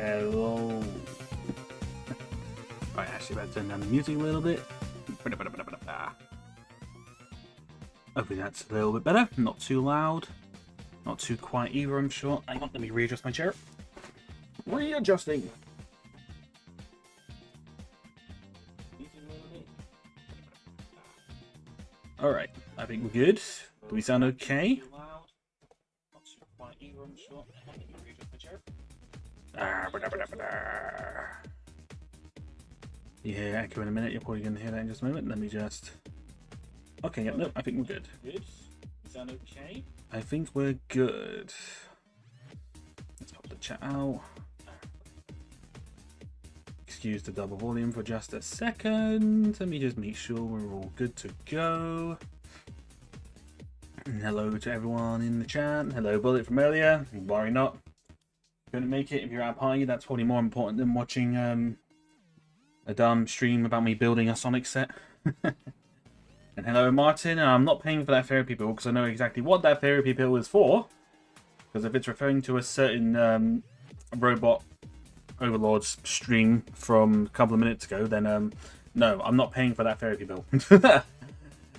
Hello. Right, actually, let's turn down the music a little bit. Hopefully that's a little bit better. Not too loud. Not too quiet either, I'm sure. Hang on, let me readjust my chair. Readjusting. Alright, I think we're good. Do we sound okay? Yeah, echo in a minute. You're probably going to hear that in just a moment. Let me just... Okay, yeah, no, I think we're good. Good? Sound okay? I think we're good. Let's pop the chat out. Excuse the double volume for just a second. Let me just make sure we're all good to go. And hello to everyone in the chat. Hello, Bullet from earlier. Worry not. Couldn't make it. If you're at a party, that's probably more important than watching a dumb stream about me building a Sonic set. And hello, Martin. I'm not paying for that therapy bill because I know exactly what that therapy bill is for. Because if it's referring to a certain robot overlord's stream from a couple of minutes ago, then no, I'm not paying for that therapy bill. If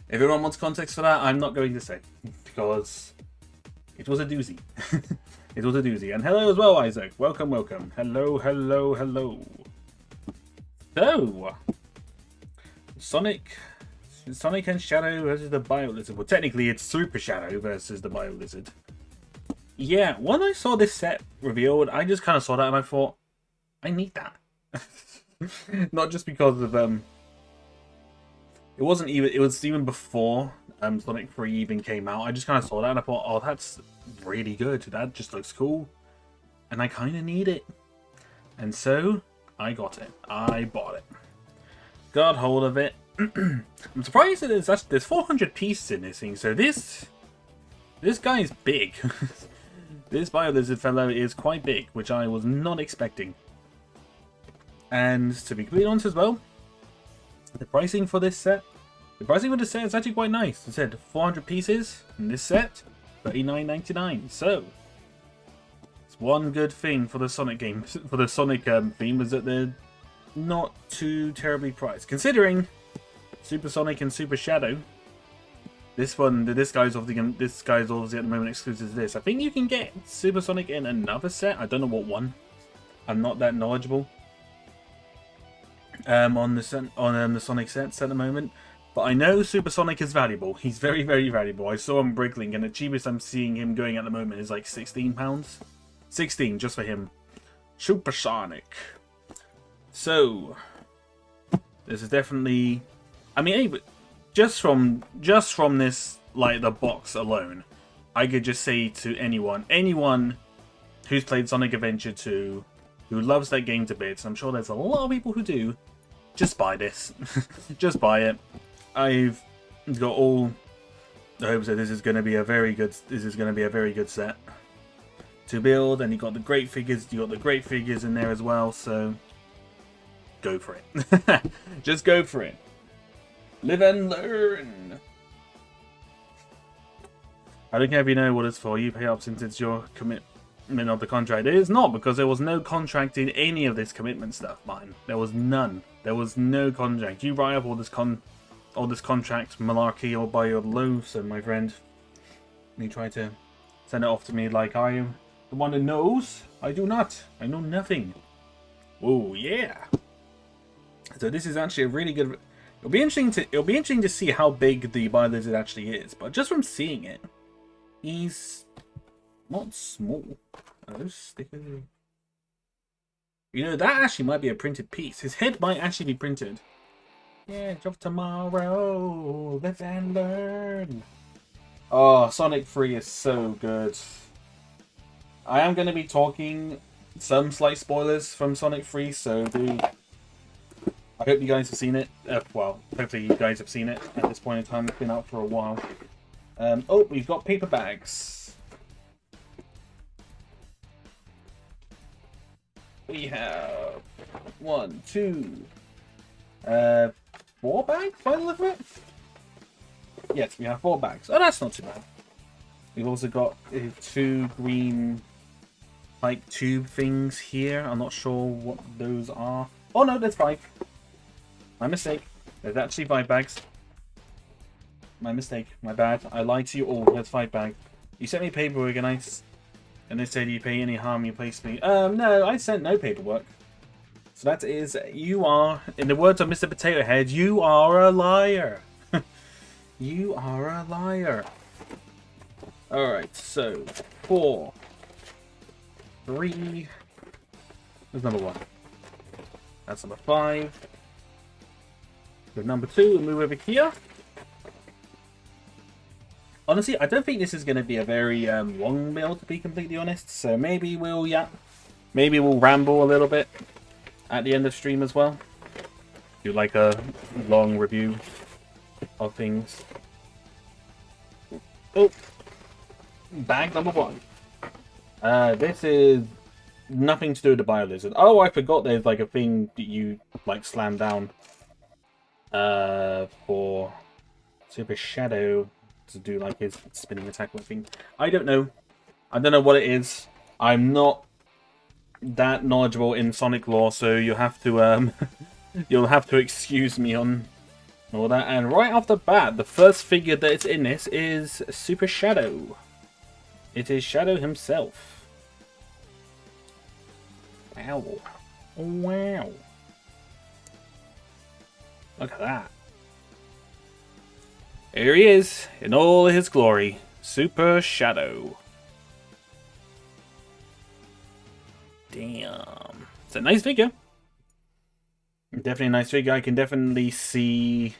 anyone wants context for that, I'm not going to say, because it was a doozy. It was a doozy. And hello as well, Isaac. Welcome, welcome. Hello, hello, hello. So, Sonic and Shadow versus the Biolizard. Well, technically it's Super Shadow versus the Biolizard. Yeah, when I saw this set revealed, I just kind of saw that and I thought, I need that. Not just because of it was even before Sonic 3 even came out. I just kind of saw that and I thought, oh, that's really good. That just looks cool. And I kind of need it. And so, I got it. I bought it. Got hold of it. I'm surprised that there's 400 pieces in this thing. So this guy is big. This Biolizard fellow is quite big, which I was not expecting. And to be completely honest as well, the pricing for this set is actually quite nice. It said 400 pieces in this set, $39.99. So it's one good thing for the Sonic games, for the Sonic theme, is that they're not too terribly priced, considering Super Sonic and Super Shadow. This guy's obviously at the moment exclusive to this. I think you can get Super Sonic in another set. I don't know what one. I'm not that knowledgeable on the Sonic sets at the moment, but I know Super Sonic is valuable. He's very, very valuable. I saw him Bricklink, and the cheapest I'm seeing him going at the moment is like £16. 16 just for him. Super Sonic. So this is definitely, I mean, just from this, like the box alone, I could just say to anyone who's played Sonic Adventure 2, who loves that game to bits, I'm sure there's a lot of people who do, just buy this. Just buy it. I've got all the hopes that this is going to be a very good set to build, and you got the great figures. You got the great figures in there as well, so go for it. Just go for it. Live and learn. I don't care if you know what it's for. You pay up since it's your commitment of the contract. It is not, because there was no contract in any of this commitment stuff, mine. There was none. There was no contract. You write up all this contract malarkey all by your lonesome, my friend. And you try to send it off to me like I am the one that knows. I do not. I know nothing. Oh yeah. So this is actually a really good. It'll be interesting to see how big the Biolizard actually is. But just from seeing it, he's not small. Oh, sticker. You know, that actually might be a printed piece. His head might actually be printed. Yeah, drop tomorrow. Live and learn. Oh, Sonic 3 is so good. I am going to be talking some slight spoilers from Sonic 3, so I hope you guys have seen it. Well, hopefully you guys have seen it at this point in time. It's been out for a while. Oh, we've got paper bags. We have 1, 2, 4 bags by the look of it. Yes, we have 4 bags. Oh, that's not too bad. We've also got 2 green like tube things here. I'm not sure what those are. Oh no, there's 5. My mistake. There's actually 5 bags. My mistake. My bad. I lied to you all. There's 5 bags. You sent me paperwork and they said you pay any harm you place me. No, I sent no paperwork. So that is, you are, in the words of Mr. Potato Head, you are a liar. You are a liar. Alright, so 4, 3. There's number 1. That's number 5. With number 2, we'll move over here. Honestly, I don't think this is going to be a very long build, to be completely honest. So maybe we'll ramble a little bit at the end of stream as well. Do like a long review of things. Oh, bag number 1. This is nothing to do with the Biolizard. Oh, I forgot there's like a thing that you like slam down for Super Shadow to do like his spinning attack thing. I don't know. I don't know what it is. I'm not that knowledgeable in Sonic lore, so you'll have to you'll have to excuse me on all that. And right off the bat, the first figure that is in this is Super Shadow. It is Shadow himself. Wow. Wow. Look at that. Here he is, in all his glory. Super Shadow. Damn. It's a nice figure. Definitely a nice figure. I can definitely see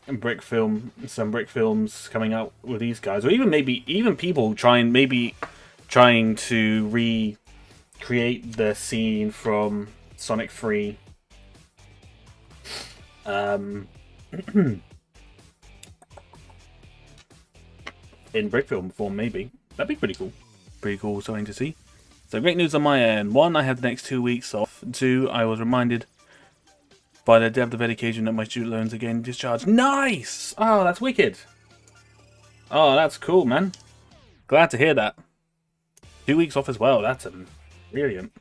some brick films coming out with these guys. Or even people trying to recreate the scene from Sonic 3. In brick film form, maybe. That'd be pretty cool. Pretty cool, something to see. So great news on my end. 1, I have the next 2 weeks off. 2, I was reminded by the depth of education that my student loans are getting discharged. Nice! Oh, that's wicked. Oh, that's cool, man. Glad to hear that. 2 weeks off as well. That's brilliant.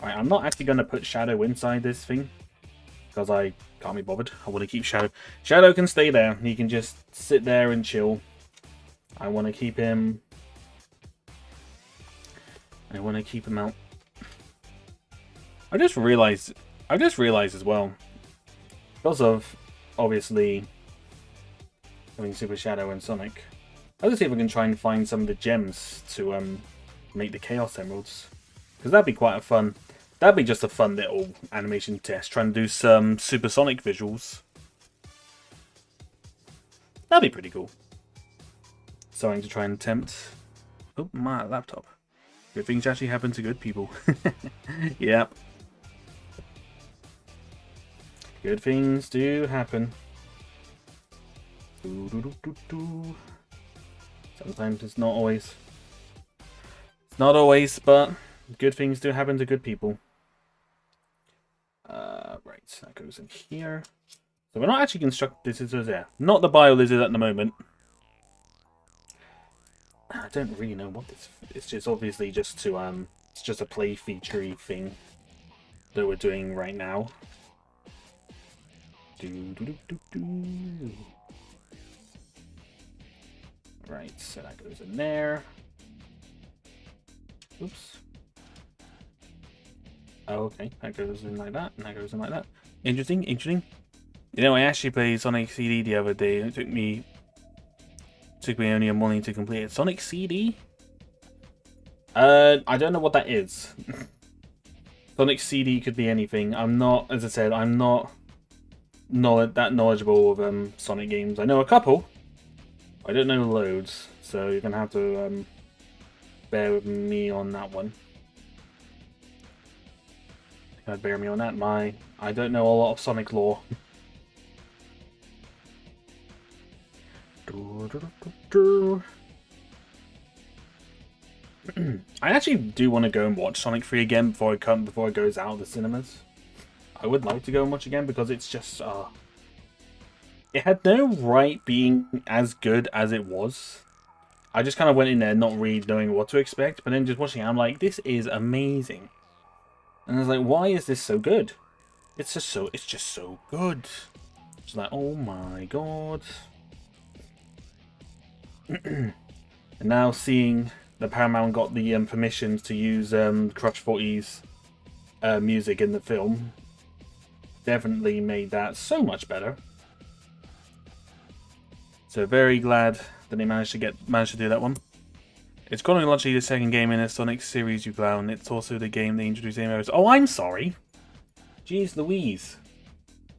Alright, I'm not actually going to put Shadow inside this thing, because I can't be bothered. I want to keep Shadow. Shadow can stay there. He can just sit there and chill. I want to keep him. I want to keep him out. I just realized as well, because of obviously having Super Shadow and Sonic, I'll just see if I can try and find some of the gems to make the Chaos Emeralds, because that'd be quite a fun. That'd be just a fun little animation test, trying to do some supersonic visuals. That'd be pretty cool. Something to try and attempt. Oh, my laptop. Good things actually happen to good people. Yep. Good things do happen. Sometimes it's not always. It's not always, but good things do happen to good people. Right, that goes in here. So we're not actually constructing this is there. Not the Biolizard at the moment. I don't really know what this. It's just obviously just to it's just a play featurey thing that we're doing right now. Right, so that goes in there. Oops. Oh, okay, that goes in like that, and that goes in like that. Interesting, interesting. You know, I actually played Sonic CD the other day, and it took me only a morning to complete it. Sonic CD? I don't know what that is. Sonic CD could be anything. I'm not, as I said, I'm not that knowledgeable of Sonic games. I know a couple. I don't know loads, so you're gonna have to bear with me on that one. Bear me on that. I don't know a lot of Sonic lore. I actually do want to go and watch Sonic 3 again before it goes out of the cinemas. I would like to go and watch again because it's just it had no right being as good as it was. I just kind of went in there not really knowing what to expect, but then just watching it, I'm like, this is amazing. And I was like, why is this so good? It's just so good. It's like, oh my god. And now seeing that Paramount got the permissions to use Crush 40's music in the film, definitely made that so much better. So very glad that they managed to do that one. It's chronologically the second game in the Sonic series, you clown. It's also the game they introduced Heroes. Oh, I'm sorry. Jeez Louise.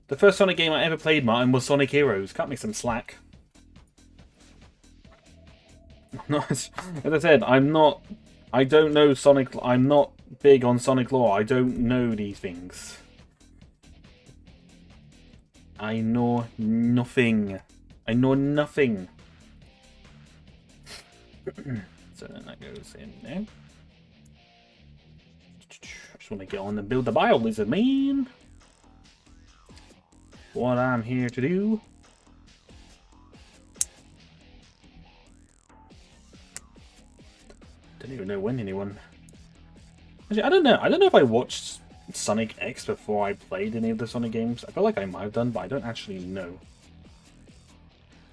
The first Sonic game I ever played, Martin, was Sonic Heroes. Cut me some slack. As I said, I don't know Sonic. I'm not big on Sonic lore. I don't know these things. I know nothing. I know nothing. So then that goes in there. Just want to get on and build the Biolizard, man. What I'm here to do. Don't even know when anyone. Actually, I don't know. I don't know if I watched Sonic X before I played any of the Sonic games. I feel like I might have done, but I don't actually know.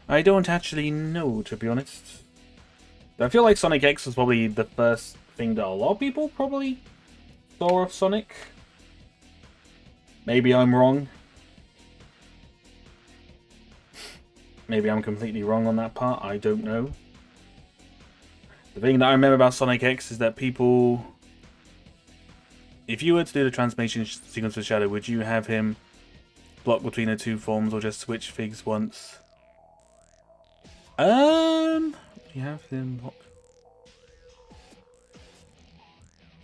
I don't actually know, to be honest. But I feel like Sonic X was probably the first thing that a lot of people probably saw of Sonic. Maybe I'm wrong. Maybe I'm completely wrong on that part. I don't know. The thing that I remember about Sonic X is that people... If you were to do the transformation sequence for Shadow, would you have him block between the two forms or just switch figs once? You have him block...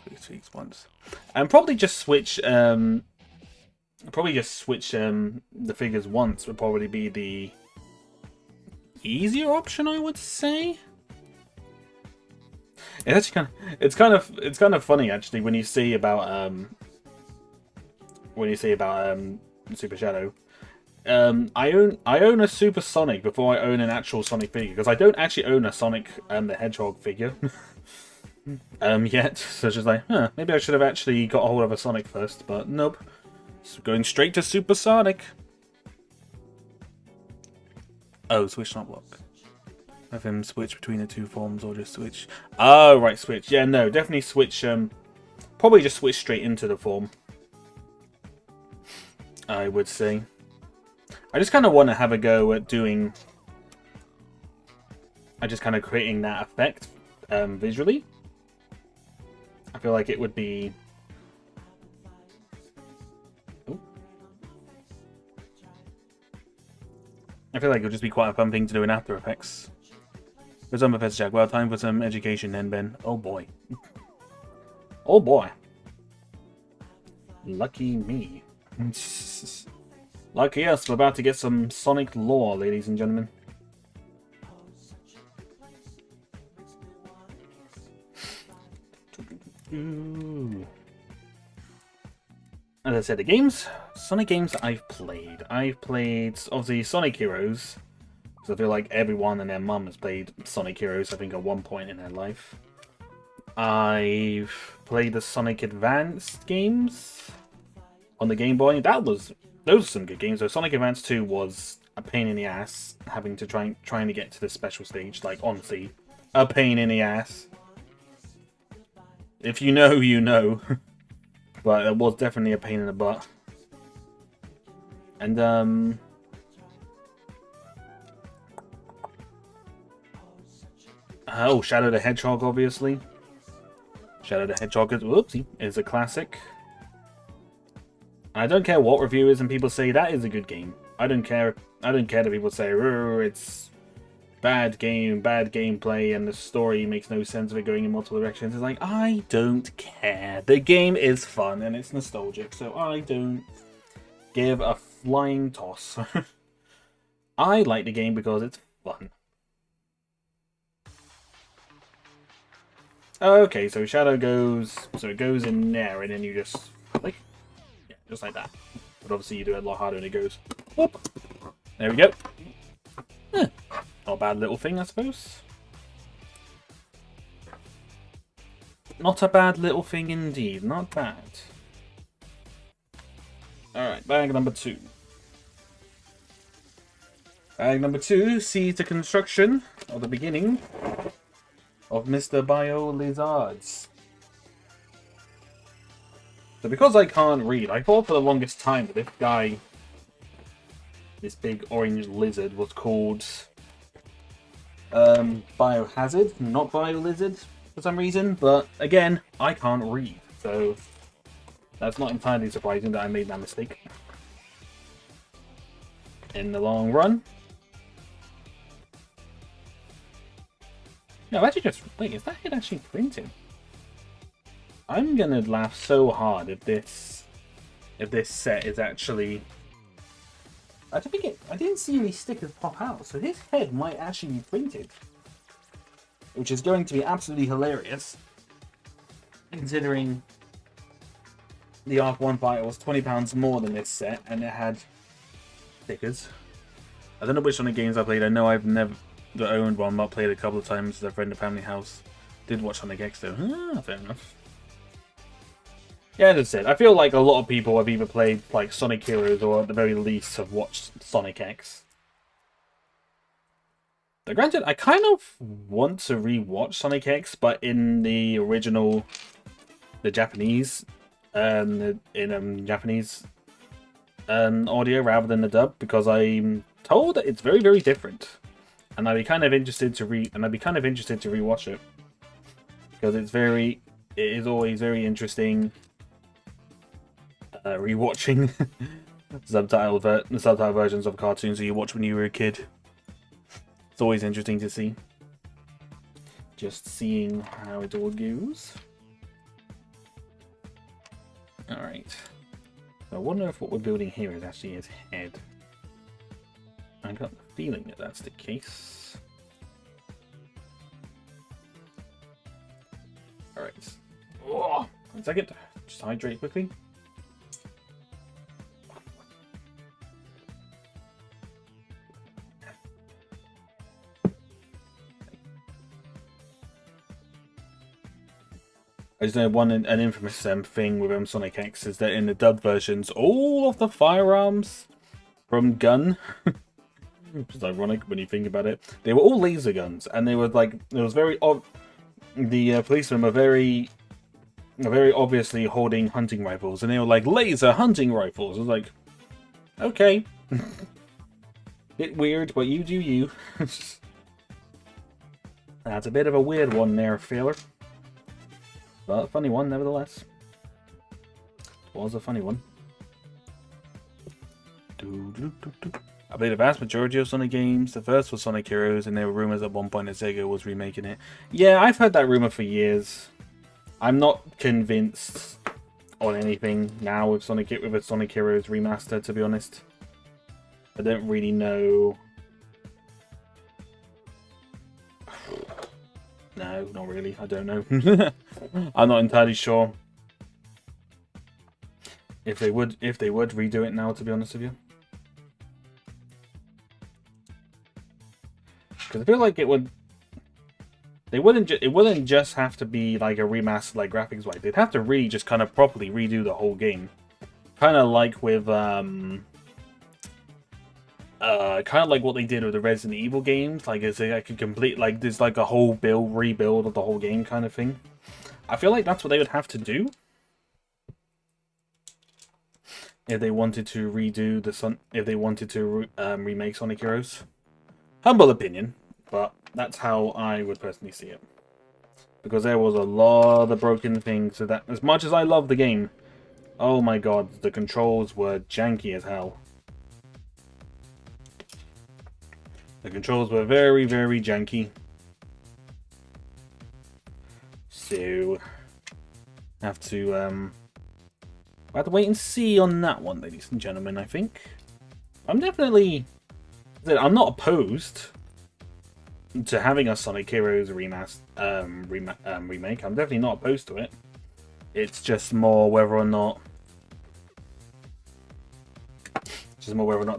Switch figs once. And probably just switch... the figures once would probably be the easier option, I would say. It's actually kind of funny actually when you see about Super Shadow. I own a Super Sonic before I own an actual Sonic figure, because I don't actually own a Sonic the Hedgehog figure yet. So it's just like, maybe I should have actually got a hold of a Sonic first, but nope. So going straight to Super Sonic. Oh, switch not block. Have him switch between the two forms or just switch. Oh, right, switch. Yeah, no, definitely switch. Probably just switch straight into the form, I would say. I just kind of want to have a go at doing... just kind of creating that effect visually. I feel like it would be... I feel like it would just be quite a fun thing to do in After Effects. For some Professor Jack, well, time for some education then, Ben. Oh boy. Oh boy. Lucky me. Lucky us, we're about to get some Sonic lore, ladies and gentlemen. As I said, the Sonic games I've played obviously Sonic Heroes, because I feel like everyone and their mum has played Sonic Heroes, I think, at one point in their life. I've played the Sonic Advance games on the Game Boy. Those are some good games. So Sonic Advance 2 was a pain in the ass, having to trying to get to the special stage. Like, honestly, a pain in the ass. If you know, you know. But it was definitely a pain in the butt. And, oh, Shadow the Hedgehog, obviously. Shadow the Hedgehog is a classic. I don't care what reviewers and people say, that is a good game. I don't care that people say, it's bad game, bad gameplay, and the story makes no sense of it going in multiple directions. It's like, I don't care. The game is fun and it's nostalgic, so I don't give a flying toss. I like the game because it's fun. Okay, so Shadow goes in there, and then you just like, yeah, just like that. But obviously you do it a lot harder, and it goes whoop. There we go. Not a bad little thing, I suppose. Not a bad little thing indeed. Not bad. Alright, bag number 2. Bag number 2 sees the construction, or the beginning, of Mr. Biolizards. So because I can't read, I thought for the longest time that this guy, this big orange lizard, was called Biohazard, not Biolizard for some reason. But again, I can't read, so that's not entirely surprising that I made that mistake. In the long run. No, actually just... Wait, is that head actually printed? I'm gonna laugh so hard if this set is actually... I didn't see any stickers pop out, so his head might actually be printed. Which is going to be absolutely hilarious. Considering the Arc 1 fighter was £20 more than this set, and it had stickers. I don't know which Sonic games I played. I know I've never owned one, but played a couple of times at a friend of family house. Did watch Sonic X though. Fair enough. Yeah, as I said, I feel like a lot of people have either played like Sonic Heroes or at the very least have watched Sonic X. Now, granted, I kind of want to re-watch Sonic X, but in the original, the Japanese, Japanese audio rather than the dub, because I'm told that it's very, very different, and I'd be kind of interested to rewatch it because it is always very interesting rewatching the subtitle versions of cartoons that you watch when you were a kid. It's always interesting to see. Just seeing how it all goes. Alright. So I wonder if what we're building here is actually his head. I got the feeling that that's the case. Alright. Oh, 1 second. Just hydrate quickly. I just know an infamous thing with Sonic X is that in the dub versions, all of the firearms from Gun, which is ironic when you think about it, they were all laser guns, and they were like, it was very the policemen were very obviously holding hunting rifles, and they were like laser hunting rifles. I was like, okay, bit weird, but you do you. That's a bit of a weird one there, Failure. But a funny one, nevertheless. It was a funny one. I played the vast majority of Sonic games. The first was Sonic Heroes, and there were rumors at one point that Sega was remaking it. Yeah, I've heard that rumor for years. I'm not convinced on anything now with a Sonic Heroes remaster, to be honest. I don't really know. No, not really. I don't know. I'm not entirely sure if they would redo it now, to be honest with you. Because I feel like it wouldn't just have to be like a remaster, like graphics wise. They'd have to really just kind of properly redo the whole game. Kind of like with kind of like what they did with the Resident Evil games. Like, it's like a complete, like, there's like a whole rebuild of the whole game kind of thing. I feel like that's what they would have to do if they wanted to redo remake Sonic Heroes. Humble opinion, but that's how I would personally see it. Because there was a lot of broken things. So that, as much as I love the game, oh my god, the controls were janky as hell. The controls were very, very janky. So, have to wait and see on that one, ladies and gentlemen, I think. I'm not opposed to having a Sonic Heroes remake. I'm definitely not opposed to it. It's just more whether or not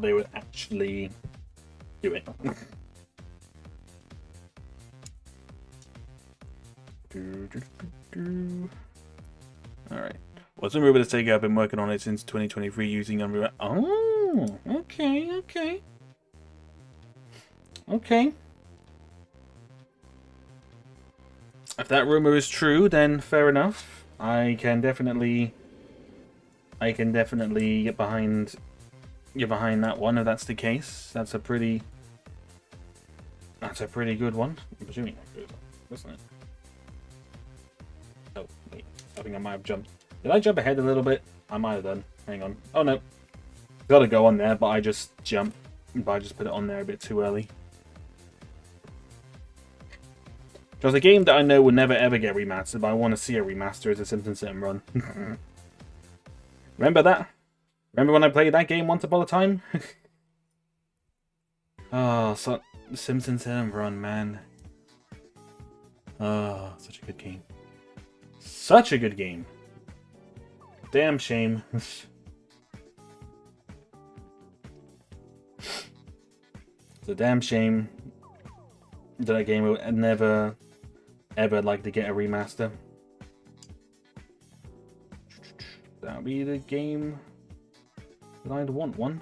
they would actually do it. Alright. What's Unreal with the Sega? I've been working on it since 2023 using Unreal. Oh, okay, okay. Okay. If that rumor is true, then fair enough. I can definitely get behind that one if that's the case. That's a pretty good one. I'm presuming that goes on, isn't it? Oh, wait. I think I might have jumped. Did I jump ahead a little bit? I might have done. Hang on. Oh no. Gotta go on there, but I just jumped. But I just put it on there a bit too early. Because a game that I know will never ever get remastered, but I want to see a remaster is a Simpsons Sit and Run. Remember that? Remember when I played that game once upon a time? Oh, so Simpsons Sit and Run, man. Oh, such a good game. Such a good game. Damn shame. It's a damn shame that game will never ever like to get a remaster. That'll be the game that I'd want one.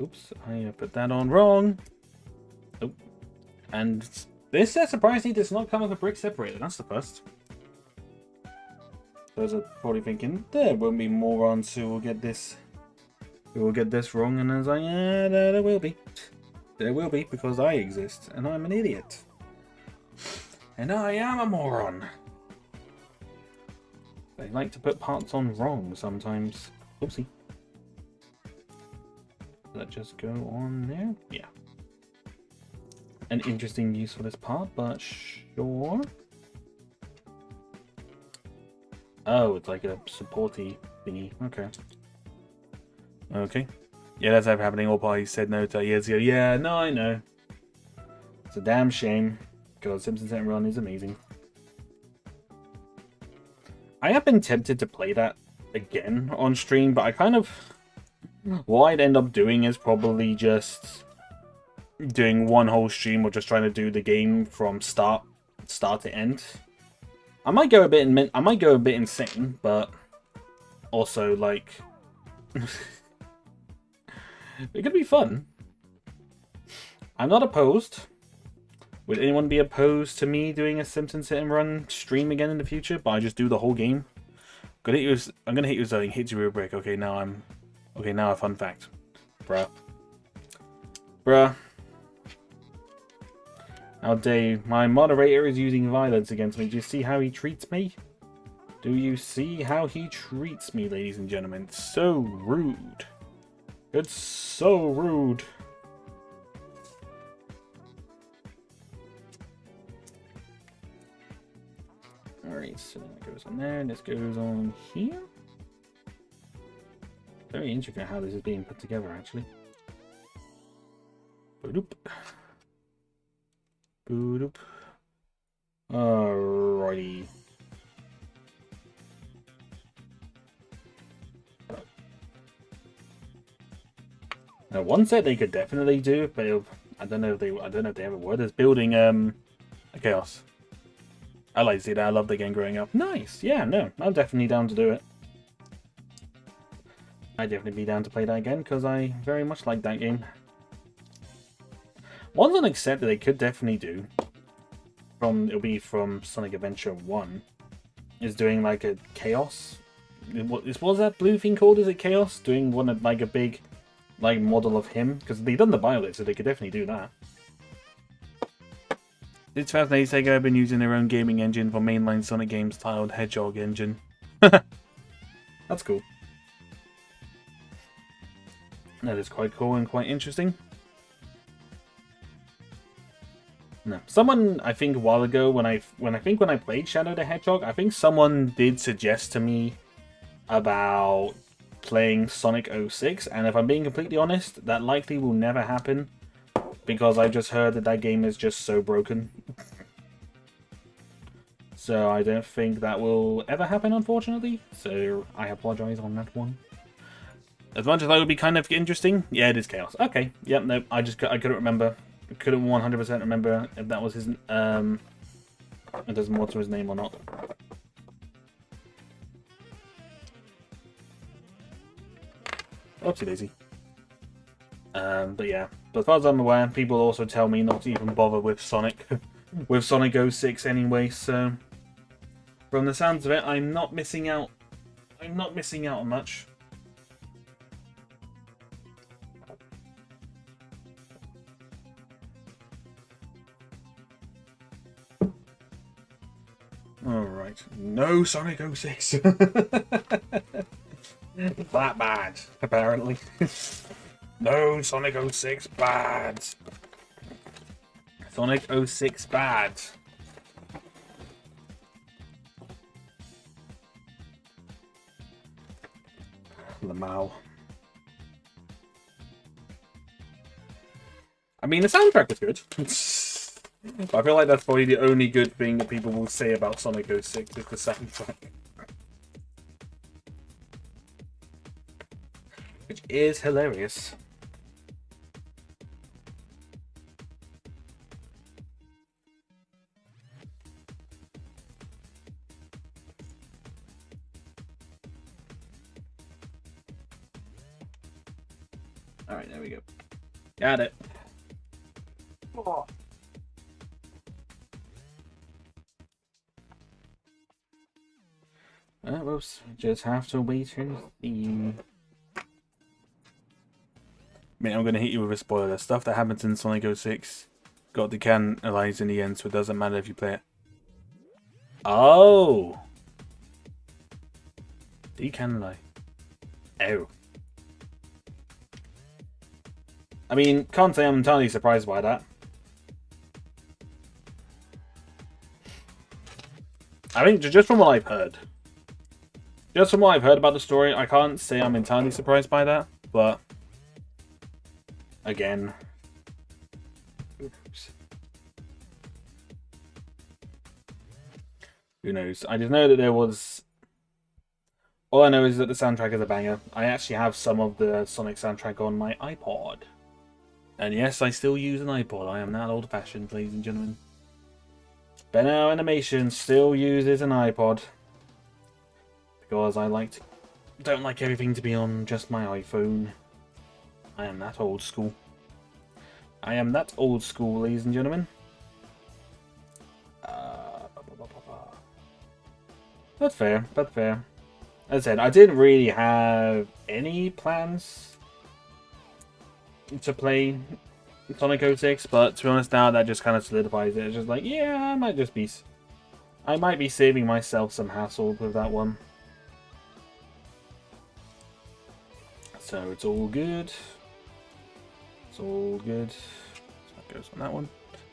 Oops, I put that on wrong. Oh, and this surprisingly does not come with a brick separator. That's the first. Those are probably thinking there won't be morons who will get this. Who will get this wrong, and I was like, yeah, there will be. There will be because I exist and I'm an idiot. And I am a moron. They like to put parts on wrong sometimes. Oopsie. Does that just go on there? Yeah. An interesting use for this part, but sure. Oh, it's like a supporty thingy. Okay. Okay. Yeah, that's happening. All parties said no to years ago. Yeah, no, I know. It's a damn shame. Because Simpsons Sit and Run is amazing. I have been tempted to play that again on stream, but I kind of... What I'd end up doing is probably just doing one whole stream or just trying to do the game from start to end. I might go a bit insane, but also like it could be fun. I'm not opposed. Would anyone be opposed to me doing a Simpsons Sit and Run stream again in the future? But I just do the whole game. I'm gonna hit you with something. Hit you with a brick. Okay, now a fun fact, bruh. How dare my moderator is using violence against me. Do you see how he treats me? Do you see how he treats me, ladies and gentlemen? It's so rude. It's so rude. Alright, so that goes on there, and this goes on here. Very intricate how this is being put together, actually. Boop. Boop. Alrighty. Now, one set they could definitely do, but I don't know if they have a word. Is building a chaos. I like to see that. I love the game growing up. Nice. Yeah. No, I'm definitely down to do it. I'd definitely be down to play that again because I very much like that game. One on set that they could definitely do it'll be from Sonic Adventure 1 is doing like a chaos. What's that blue thing called? Is it chaos? Doing one of like a big like model of him because they've done the Biolizard, so they could definitely do that. It's fascinating. Sega have been using their own gaming engine for mainline Sonic games titled Hedgehog Engine. That's cool. That is quite cool and quite interesting. No, someone I think a while ago when I played Shadow the Hedgehog, I think someone did suggest to me about playing Sonic 06, and if I'm being completely honest, that likely will never happen because I just heard that game is just so broken. So I don't think that will ever happen, unfortunately. So I apologize on that one. As much as that would be kind of interesting, yeah, it is chaos. Okay, yep, no, I couldn't remember. I couldn't 100% remember if that was his if there's more to his name or not. Oopsie daisy. But yeah, but as far as I'm aware, people also tell me not to even bother with Sonic, with Sonic 06 anyway. So, from the sounds of it, I'm not missing out. I'm not missing out on much. Alright. No Sonic 06. That bad, apparently. No Sonic 06 bad. Sonic 06 bad. Lamau. I mean, the soundtrack was good. But I feel like that's probably the only good thing that people will say about Sonic 06 is the soundtrack. Which is hilarious. Alright, there we go. Got it. Oh. Whoops. Just have to wait and see. I mean, I'm going to hit you with a spoiler. Stuff that happens in Sonic 06 got decanalized in the end, so it doesn't matter if you play it. Oh! Decanalize. Oh. I mean, can't say I'm entirely surprised by that. I mean, just from what I've heard. Just from what I've heard about the story, I can't say I'm entirely surprised by that, but... Again. Oops. Who knows? I just know that there was... All I know is that the soundtrack is a banger. I actually have some of the Sonic soundtrack on my iPod. And yes, I still use an iPod. I am that old-fashioned, ladies and gentlemen. Benno Animation still uses an iPod. Because I don't like everything to be on just my iPhone. I am that old school. I am that old school, ladies and gentlemen. But fair, but fair. As I said, I didn't really have any plans to play Sonic 06, but to be honest now, that just kind of solidifies it. It's just like, yeah, I might be saving myself some hassle with that one. So it's all good. It's all good. So that goes on that one.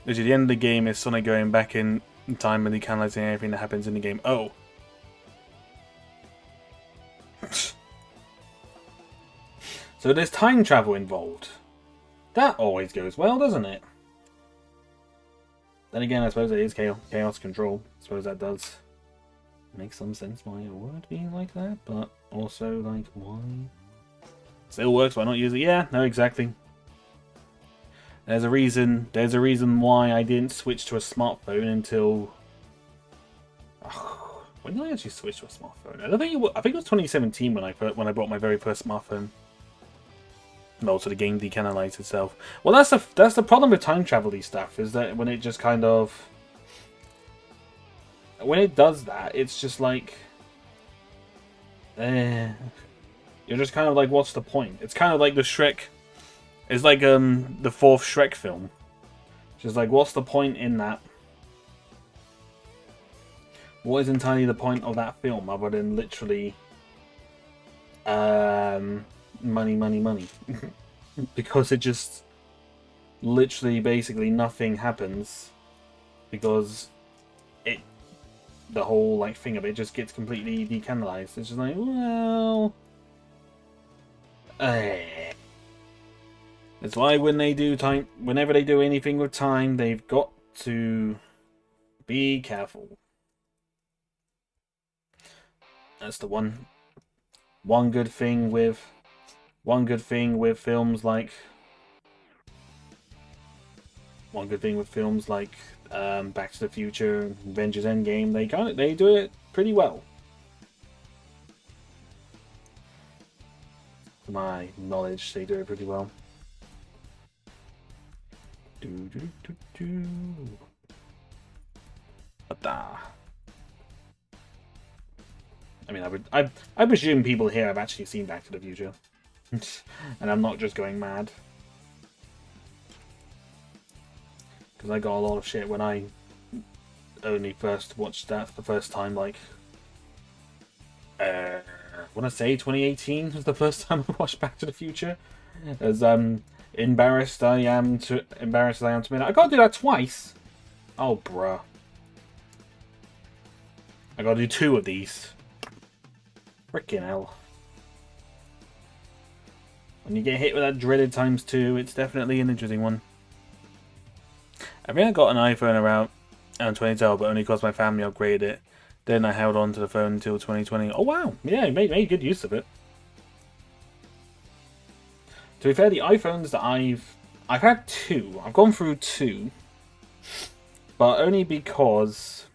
Literally, the end of the game is Sonic going back in time and decanalizing everything that happens in the game. Oh. So there's time travel involved. That always goes well, doesn't it? Then again, I suppose it is chaos control. I suppose that does make some sense why it would be like that, but also, like, why? Still works, why not use it? Yeah, no, exactly. There's a reason why I didn't switch to a smartphone until... when did I actually switch to a smartphone? I think it was 2017 when I bought my very first smartphone. No, so the game decanalized itself. Well, that's the problem with time travel-y stuff, is that when it just kind of... When it does that, it's just like... You're just kind of like, what's the point? It's kind of like the Shrek... It's like the fourth Shrek film. Just like, what's the point in that? What is entirely the point of that film other than literally... money, money, money. Because it just... Literally, basically, nothing happens. Because the whole, like, thing of it just gets completely decanalized. It's just like, well... That's why whenever they do anything with time, they've got to be careful. That's the one good thing with films like Back to the Future, Avengers Endgame, they do it pretty well. To my knowledge, they do it pretty well. I mean, I presume people here have actually seen Back to the Future, and I'm not just going mad. Because I got a lot of shit when I only first watched that for the first time, like, I want to say 2018 was the first time I watched Back to the Future. As embarrassed I am to admit I gotta do that twice. Oh, bruh. I gotta do 2 of these. Frickin' hell. When you get hit with that dreaded ×2, it's definitely an interesting one. I think I got an iPhone around 2012, but only because my family upgraded it. Then I held on to the phone until 2020. Oh wow, yeah, made good use of it. To be fair, the iPhones that I've had 2. I've gone through 2, but only because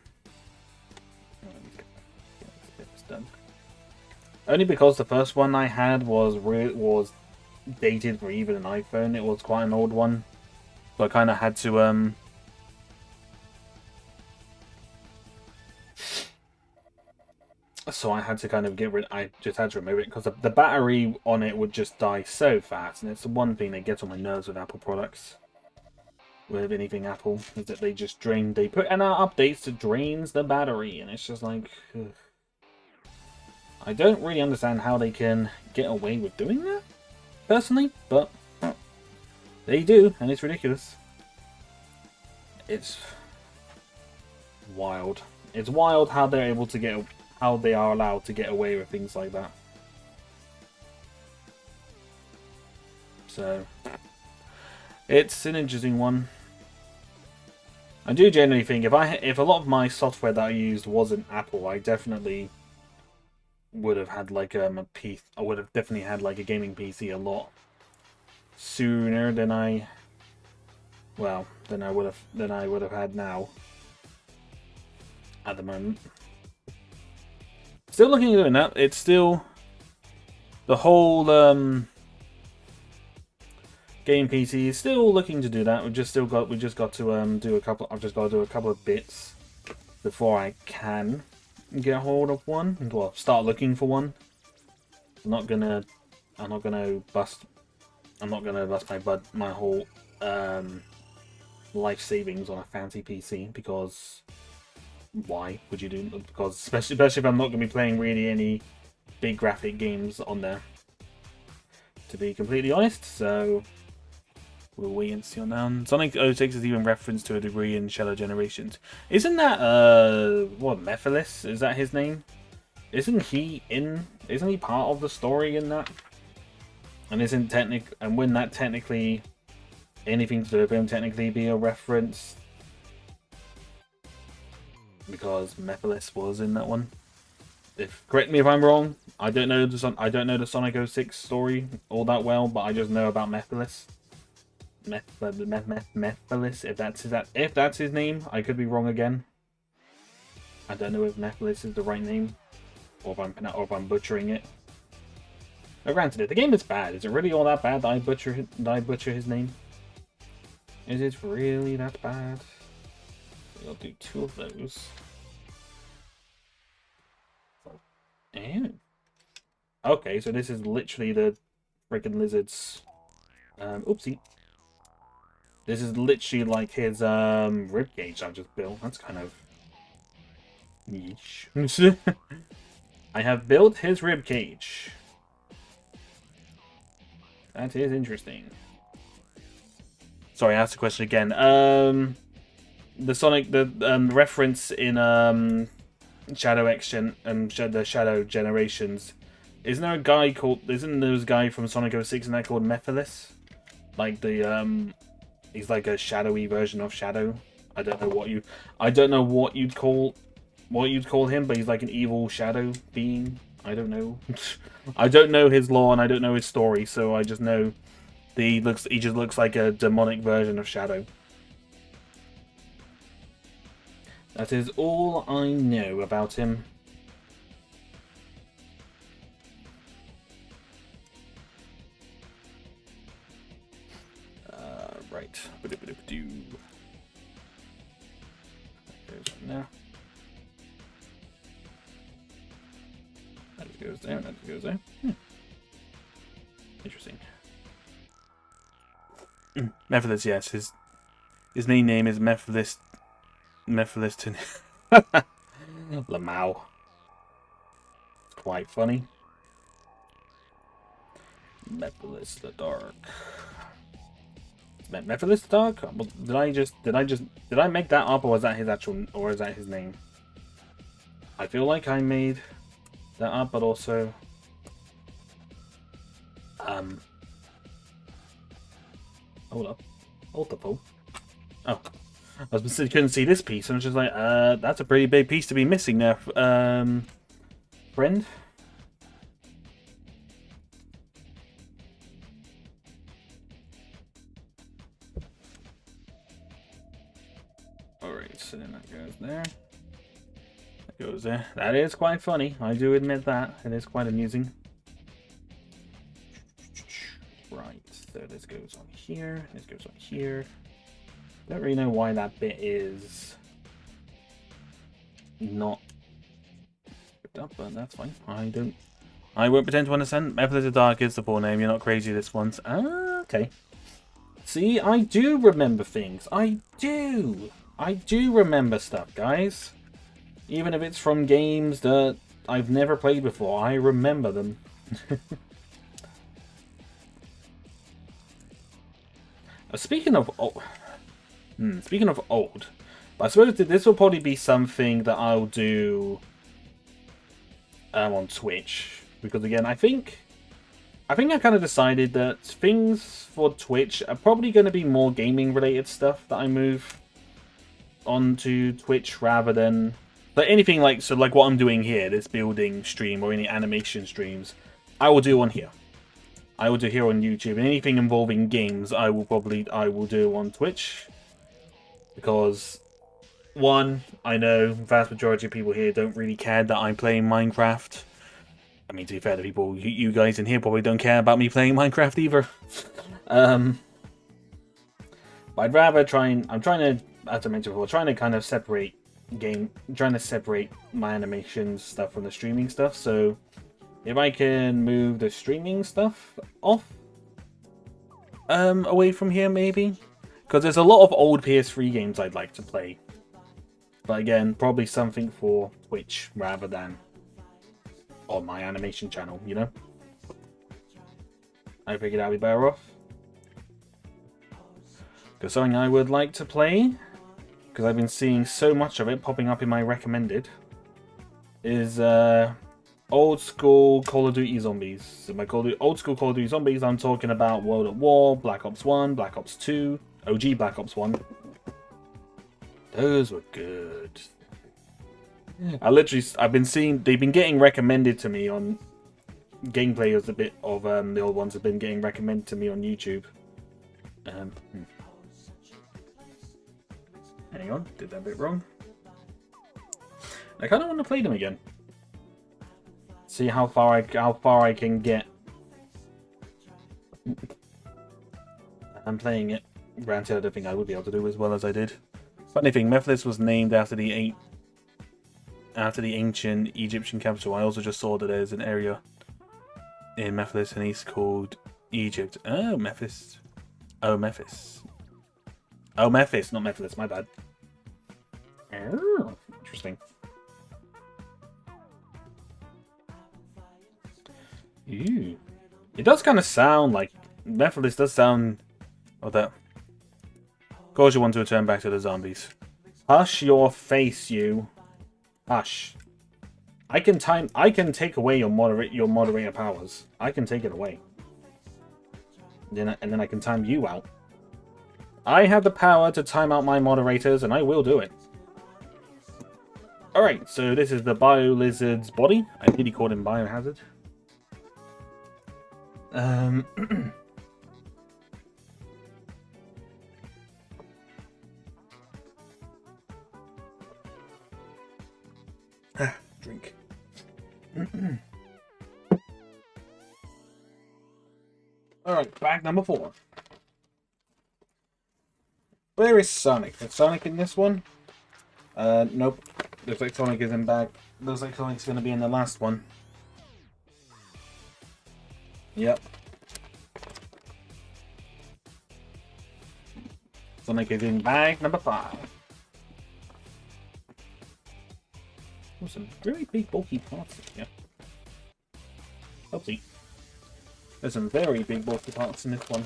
the first one I had was dated for even an iPhone. It was quite an old one, so I kind of had to So I had to kind of I just had to remove it because the battery on it would just die so fast, and it's the one thing that gets on my nerves with Apple products. With anything Apple, is that they just they put in our updates to drains the battery, and it's just like, ugh. I don't really understand how they can get away with doing that, personally, but they do, and it's ridiculous. It's wild. It's wild how they're able to how they are allowed to get away with things like that. So, it's an interesting one. I do generally think if a lot of my software that I used wasn't Apple, I definitely would have had like I would have definitely had like a gaming PC a lot sooner than I would have had now at the moment. Still looking at doing that. It's still the whole game PC is still looking to do that. We just got to do a couple. I've just got to do a couple of bits before I can get hold of one. Well, start looking for one. I'm not gonna bust my whole life savings on a fancy PC, because why would you do? Because especially if I'm not going to be playing really any big graphic games on there, to be completely honest. So we'll wait and see on that. Sonic 06 is even referenced to a degree in Shadow Generations. Isn't that Mephiles? Is that his name? Isn't he part of the story in that? And wouldn't that technically anything to do with him technically be a reference? Because Mephiles was in that one. Correct me if I'm wrong. I don't know the Sonic 06 story all that well, but I just know about Mephiles. Mephiles, if that's his name. I could be wrong again. I don't know if Mephiles is the right name, or if I'm butchering it. But granted, if the game is bad, is it really all that bad that I butcher his name? Is it really that bad? I'll do 2 of those. Ew. Okay, so this is literally the freaking lizard's oopsie. This is literally like his ribcage I've just built. That's kind of niche. I have built his ribcage. That is interesting. Sorry, I asked the question again. The reference in Shadow X and the Shadow Generations. Isn't there a guy from Sonic 06 and that called Mephiles? Like he's like a shadowy version of Shadow. I don't know what you'd call him, but he's like an evil shadow being. I don't know. I don't know his lore and I don't know his story, so I just know he just looks like a demonic version of Shadow. That is all I know about him. Right. Do. That goes there. That just goes there. That just goes there. Interesting. Methodist, yes. His main name is Methodist. Methodist. Lamau. It's quite funny. Methodist the Dark. Methodist the Dark? Did I make that up, or was that his actual, or is that his name? I feel like I made that up, but also hold up. Hold the phone. Oh. I was couldn't see this piece, and I was just like, that's a pretty big piece to be missing there, friend. Alright, so then that goes there. That goes there. That is quite funny, I do admit that. It is quite amusing. Right, so this goes on here, this goes on here. Don't really know why that bit is not picked up, but that's fine. I won't pretend to understand. Methodist the Dark is the full name. You're not crazy this once. Ah, okay. See, I do remember things. I do remember stuff, guys. Even if it's from games that I've never played before, I remember them. Speaking of old, I suppose this will probably be something that I'll do on Twitch, because again, I think I kind of decided that things for Twitch are probably going to be more gaming related stuff that I move onto Twitch rather than anything like what I'm doing here, this building stream or any animation streams, I will do on here. I will do here on YouTube, and anything involving games I will do on Twitch. Because, one, I know the vast majority of people here don't really care that I'm playing Minecraft. I mean, to be fair, the people, you guys in here probably don't care about me playing Minecraft either. But I'd rather I'm trying to, as I mentioned before, trying to kind of separate my animation stuff from the streaming stuff. So, if I can move the streaming stuff off, away from here, maybe. Because there's a lot of old PS3 games I'd like to play. But again, probably something for Twitch rather than on my animation channel, you know? I figured I'd be better off. Because something I would like to play, because I've been seeing so much of it popping up in my recommended, is old school Call of Duty Zombies. So by old school Call of Duty Zombies, I'm talking about World at War, Black Ops 1, Black Ops 2, OG Black Ops 1. Those were good. I've been seeing, they've been getting recommended to me on gameplay as a bit of the old ones have been getting recommended to me on YouTube. Hang on, did that bit wrong. I kind of want to play them again. See how far I can get. I'm playing it. Granted, I don't think I would be able to do as well as I did. Funny thing, Memphis was named after the ancient Egyptian capital. I also just saw that there's an area in Memphis and East called Egypt. Oh, Memphis. Oh, Memphis. Oh, Memphis, not Memphis. My bad. Oh, interesting. Ew. It does kind of sound like Memphis does sound. Oh, that. Cause you want to return back to the zombies. Hush your face, you. Hush. I can take away your moderator powers. I can take it away. And then I can time you out. I have the power to time out my moderators, and I will do it. Alright, so this is the Biolizard's body. I nearly called him Biohazard. Drink. Alright, bag number 4. Where is Sonic? Is Sonic in this one? Nope. Looks like Sonic is in bag. Looks like Sonic's going to be in the last one. Yep. Sonic is in bag number 5. Oh, some very big bulky parts in here. Oopsie. There's some very big bulky parts in this one.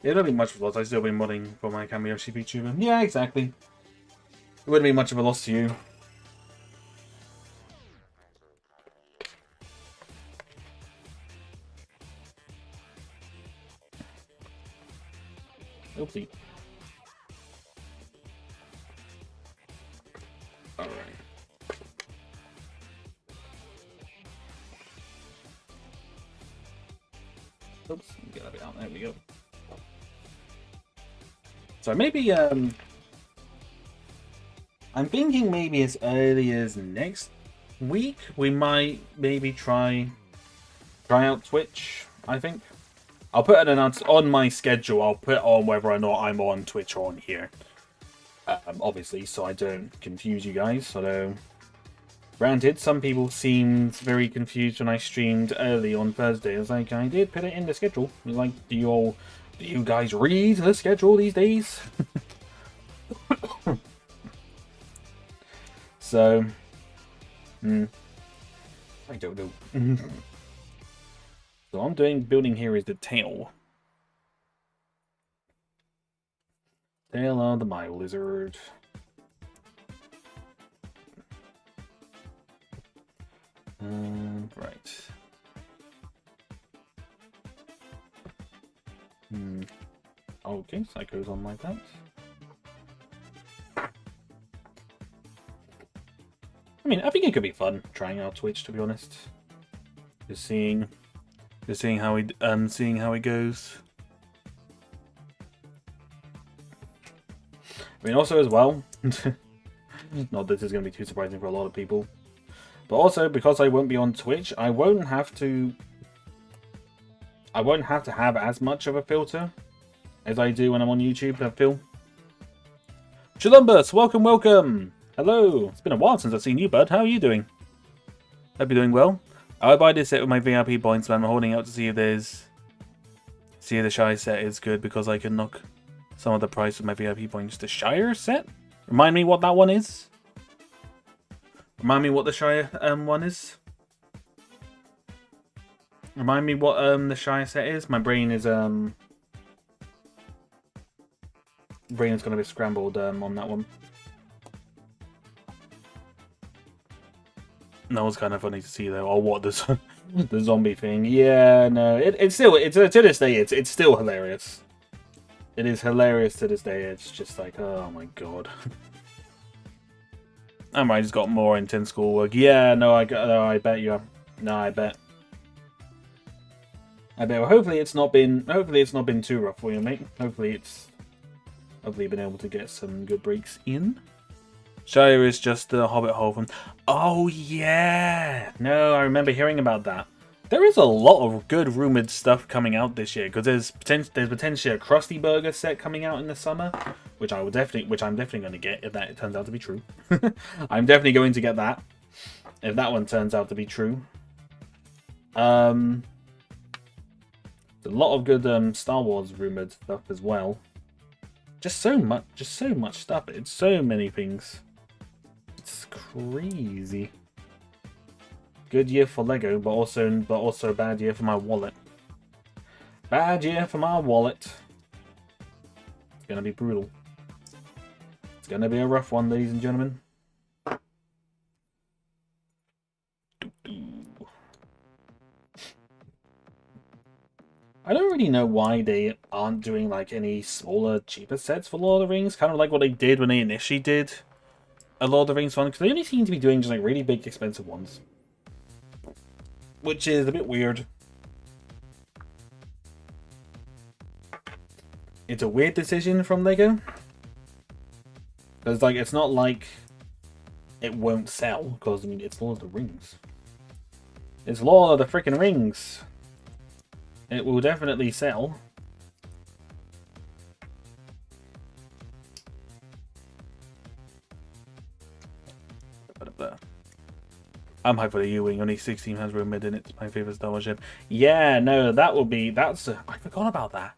Yeah, it don't be much of a loss. I've still been modding for my cameo CP tuber. Yeah, exactly. It wouldn't be much of a loss to you. Oopsie. Alright. Oops, get that bit out. There we go. So maybe, I'm thinking maybe as early as next week, we might maybe try out Twitch, I think. I'll put an announcement on my schedule. I'll put on whether or not I'm on Twitch or on here. Obviously, so I don't confuse you guys. Although, granted, some people seemed very confused when I streamed early on Thursday. I was like, I did put it in the schedule. I was like, do you guys read the schedule these days? So, I don't know. So all I'm building here is the tail. Tail of the Biolizard. Right. Okay, so that goes on like that. I mean, I think it could be fun trying out Twitch, to be honest. Just seeing how it goes. I mean, also as well, not that this is going to be too surprising for a lot of people, but also because I won't be on Twitch, I won't have to have as much of a filter as I do when I'm on YouTube. Phil. Cholumbus, welcome. Hello. It's been a while since I've seen you, bud. How are you doing? Hope you're doing well. I buy this set with my VIP points, but I'm holding out to see if the Shy set is good because I can knock some of the price with my VIP points. The Shire set? Remind me what that one is. Remind me what the Shire one is. Remind me what the Shire set is. My brain is gonna be scrambled on that one. That was kind of funny to see though. Oh, what the zombie thing? Yeah, no, it's still to this day it's still hilarious. It is hilarious to this day. It's just like, oh my god. I might just got more intense schoolwork. Yeah, no, I bet you. No, I bet. Well, hopefully it's not been too rough for you, mate. Hopefully you've been able to get some good breaks in. Shire is just the Hobbit hole from... Oh, yeah! No, I remember hearing about that. There is a lot of good rumored stuff coming out this year, because there's potentially a Krusty Burger set coming out in the summer, which I'm definitely going to get if that turns out to be true. I'm definitely going to get that if that one turns out to be true. A lot of good Star Wars rumored stuff as well. Just so much stuff. It's so many things. It's crazy. Good year for Lego, but also bad year for my wallet. Bad year for my wallet. It's gonna be brutal. It's gonna be a rough one, ladies and gentlemen. I don't really know why they aren't doing like any smaller, cheaper sets for Lord of the Rings. Kind of like what they did when they initially did a Lord of the Rings one, because they only seem to be doing just like really big, expensive ones, which is a bit weird. It's a weird decision from Lego, because like it's not like it won't sell, because I mean it's Lord of the Rings. It's Lord of the freaking Rings. It will definitely sell. I'm hyped for the U-Wing. Only 16 has room mid in it. It's my favorite Star Wars ship. Yeah, no, that will be... That's... I forgot about that.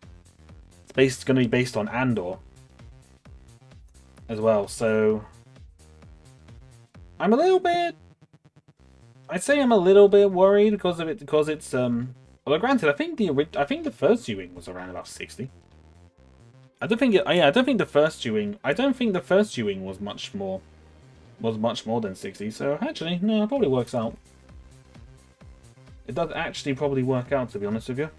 It's going to be based on Andor. As well, so... I'm a little bit... I'd say I'm a little bit worried because of it, because it's... Well, granted, I think the first U-Wing was around about 60. I don't think the first U-Wing was much more than 60, so actually, no, it probably works out. It does actually probably work out, to be honest with you.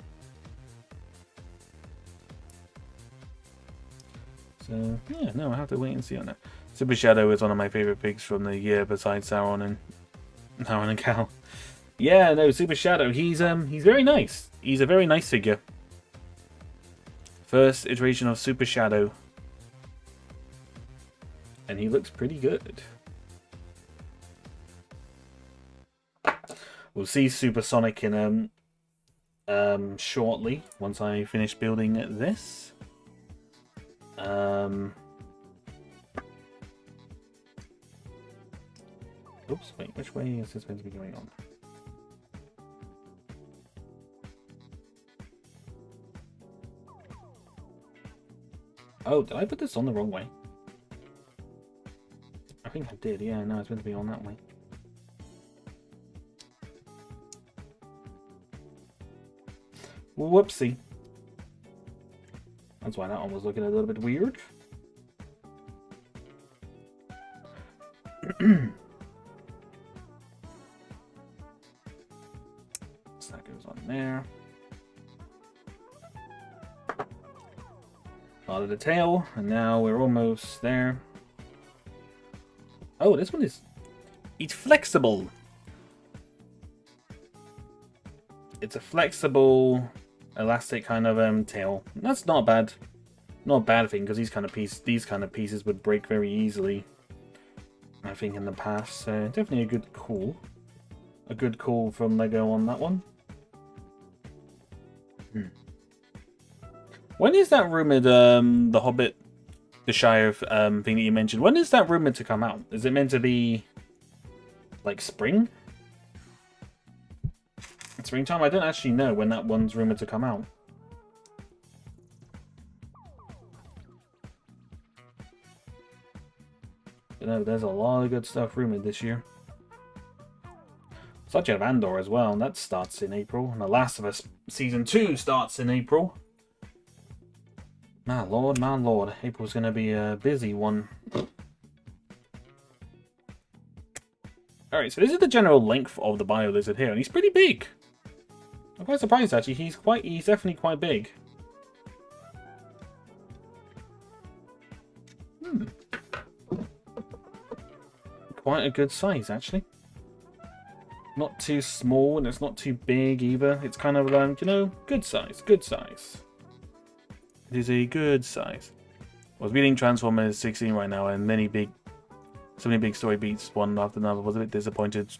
So, yeah, no, I have to wait and see on that. Super Shadow is one of my favorite pigs from the year, besides Sauron and Cal. Yeah, no, Super Shadow, he's very nice. He's a very nice figure. First iteration of Super Shadow. And he looks pretty good. We'll see Supersonic in shortly, once I finish building this. Oops, wait, which way is this going to be going on? Oh, did I put this on the wrong way? I think I did, yeah, no, it's meant to be on that way. Whoopsie. That's why that one was looking a little bit weird. So that goes on there. Part of the tail, and now we're almost there. Oh, this one is... It's flexible. It's a flexible, elastic kind of tail. That's not bad. Not a bad thing, because these kind of pieces would break very easily, I think, in the past. So definitely a good call. A good call from Lego on that one. When is that rumored, the Hobbit, the Shire thing that you mentioned, when is that rumored to come out? Is it meant to be, like, spring? Springtime? I don't actually know when that one's rumored to come out. But no, there's a lot of good stuff rumored this year. Such of Andor as well, and that starts in April. And The Last of Us Season 2 starts in April. My lord, April's going to be a busy one. Alright, so this is the general length of the Biolizard here, and he's pretty big. I'm quite surprised, actually. He's definitely quite big. Quite a good size, actually. Not too small, and it's not too big either. It's kind of, you know, good size, good size. It is a good size. I was reading Transformers 16 right now, and so many big story beats, one after another. Was a bit disappointed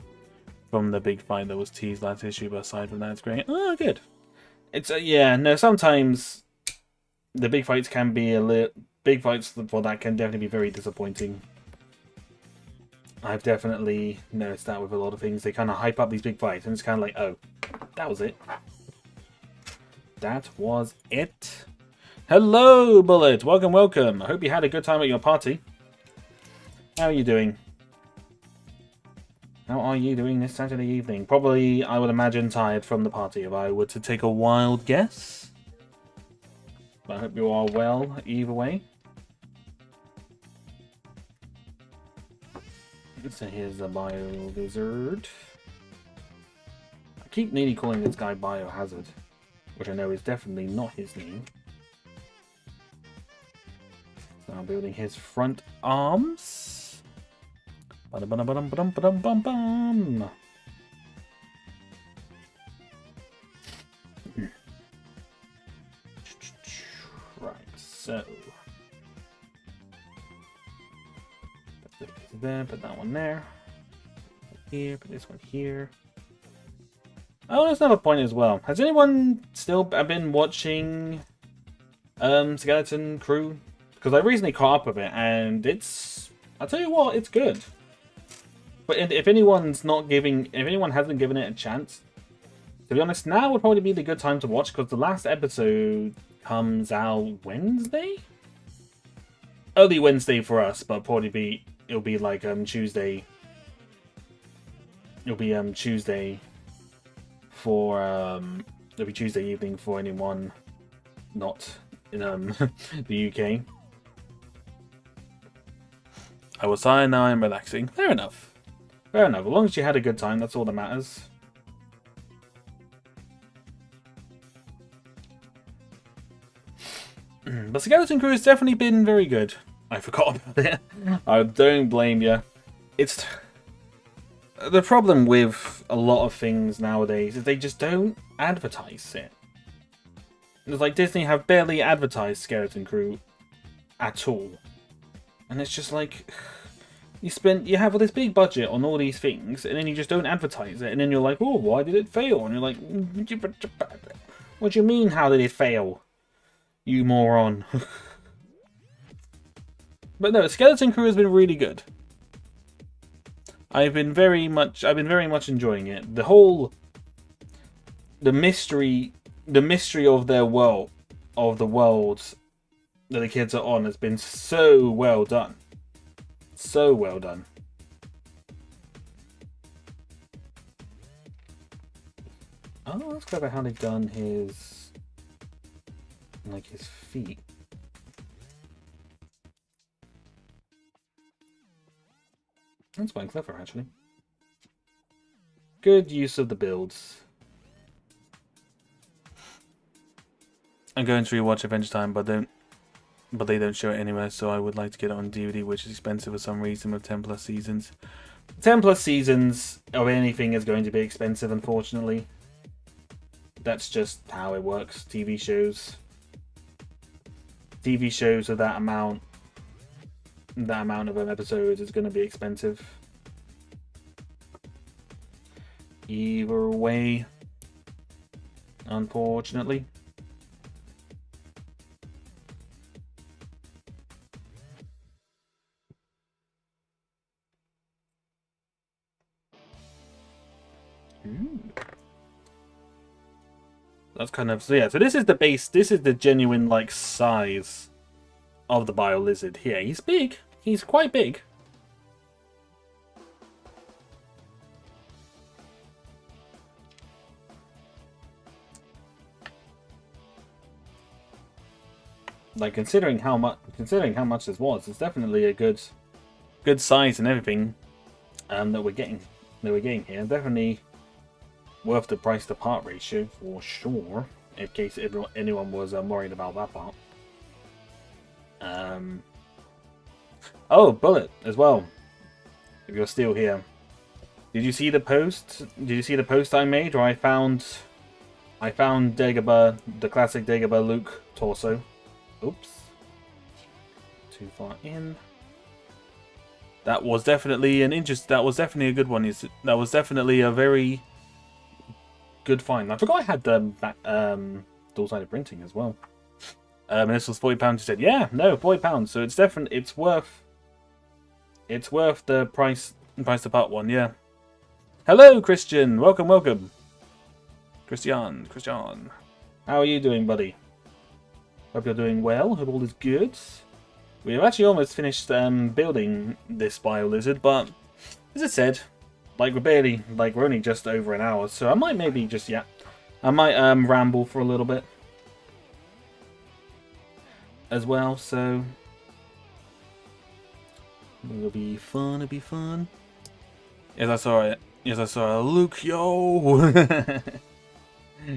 from the big fight that was teased last issue, but aside from that, it's great. Oh, good. It's yeah, no. Sometimes the big fights can be big fights for that can definitely be very disappointing. I've definitely noticed that with a lot of things. They kind of hype up these big fights, and it's kind of like, oh, that was it. That was it. Hello, Bullet. Welcome, welcome. I hope you had a good time at your party. How are you doing? How are you doing this Saturday evening? Probably, I would imagine, tired from the party if I were to take a wild guess. But I hope you are well either way. So here's the Biolizard. I keep nearly calling this guy Biohazard, which I know is definitely not his name. So I'm building his front arms. Ba-da-ba-da-ba-dum-ba-dum-ba-dum-ba-dum-ba-dum. Right, so There, put that one there. Here, put this one here. Oh, there's another point as well. Has anyone still been watching Skeleton Crew? Because I recently caught up with it, and it's... I'll tell you what, it's good. But if anyone hasn't given it a chance, to be honest, now would probably be the good time to watch, because the last episode comes out Wednesday? Early Wednesday for us, but it'll be like Tuesday. It'll be Tuesday for it'll be Tuesday evening for anyone not in the UK. I was tired, now I'm relaxing. Fair enough. Fair enough. As long as you had a good time, that's all that matters. But Skeleton Crew has definitely been very good. I forgot about it. I don't blame you. It's... The problem with a lot of things nowadays is they just don't advertise it. It's like Disney have barely advertised Skeleton Crew at all. And it's just like... You have all this big budget on all these things, and then you just don't advertise it, and then you're like, oh, why did it fail? And you're like, what do you mean, how did it fail? You moron. But no, Skeleton Crew has been really good. I've been very much enjoying it. The mystery of their world, of the worlds that the kids are on, has been so well done. So well done. Oh, that's clever how they've done his feet. That's quite clever, actually. Good use of the builds. I'm going to rewatch Adventure Time, but they don't show it anywhere, so I would like to get it on DVD, which is expensive for some reason with 10 plus seasons. 10 plus seasons of anything is going to be expensive, unfortunately. That's just how it works. TV shows of that amount of an episode is going to be expensive. Either way, unfortunately. That's kind of... So yeah, so this is the base, this is the genuine, like, size of the Biolizard here. He's big. He's quite big. Like, considering how much this was, it's definitely a good size and everything that we're getting here. Definitely worth the price to part ratio for sure, in case anyone was worried about that part. Oh, Bullet as well. If you're still here, did you see the post? Did you see the post I made where I found Dagobah, the classic Dagobah Luke torso? Oops, too far in. That was definitely That was definitely a good one. That was definitely a very good find. I forgot I had the dual-sided printing as well. And this was £40. You said, yeah, no, £40. So it's definitely it's worth the price to part one. Yeah. Hello, Christian. Welcome. Christian. How are you doing, buddy? Hope you're doing well. Hope all is good. We have actually almost finished building this Biolizard, but as I said, like we're only just over an hour, so I might ramble for a little bit as well. So it'll be fun. Yes, I saw it. Luke, yo.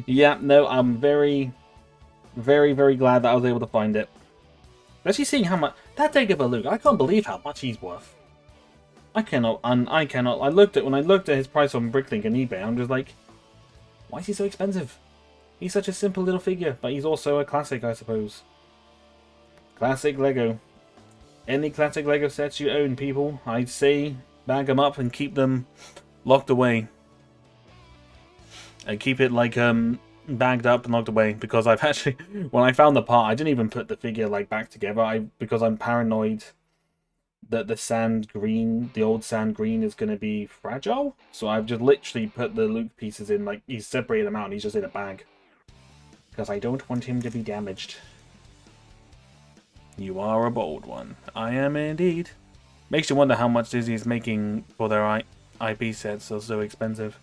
Yeah, no, I'm very, very, very glad that I was able to find it. Especially seeing how much that Dagobah Luke, I can't believe how much he's worth. I cannot. When I looked at his price on Bricklink and eBay, I'm just like, why is he so expensive? He's such a simple little figure, but he's also a classic, I suppose. Classic Lego. Any classic Lego sets you own, people, I'd say bag them up and keep them locked away. And keep it like bagged up and locked away, because I've actually, when I found the part, I didn't even put the figure like back together. Because I'm paranoid that the old sand green is going to be fragile. So I've just literally put the Luke pieces in, like, he's separated them out and he's just in a bag. Because I don't want him to be damaged. You are a bold one. I am indeed. Makes you wonder how much Disney's making for their IP sets are so expensive.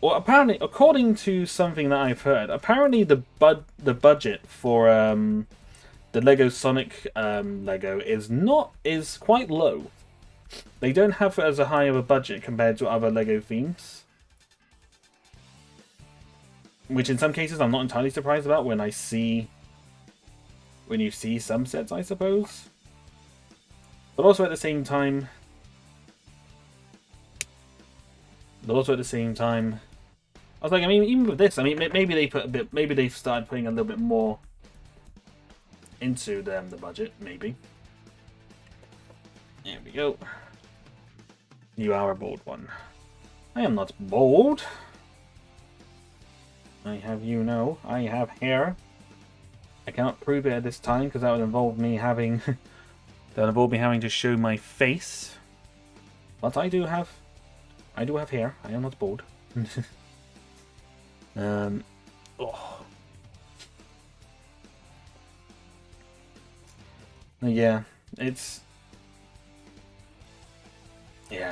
Well, apparently, according to something that I've heard, apparently the budget for the Lego Sonic Lego is quite low. They don't have as high of a budget compared to other Lego themes, which in some cases I'm not entirely surprised about when you see some sets, I suppose. But also at the same time, I was like, I mean, even with this, I mean, maybe they've started putting a little bit more into the budget, maybe. There we go. You are a bold one. I am not bold. I have I have hair. I cannot prove it at this time because that would involve me having to show my face. But I do have hair. I am not bald. Oh. Yeah,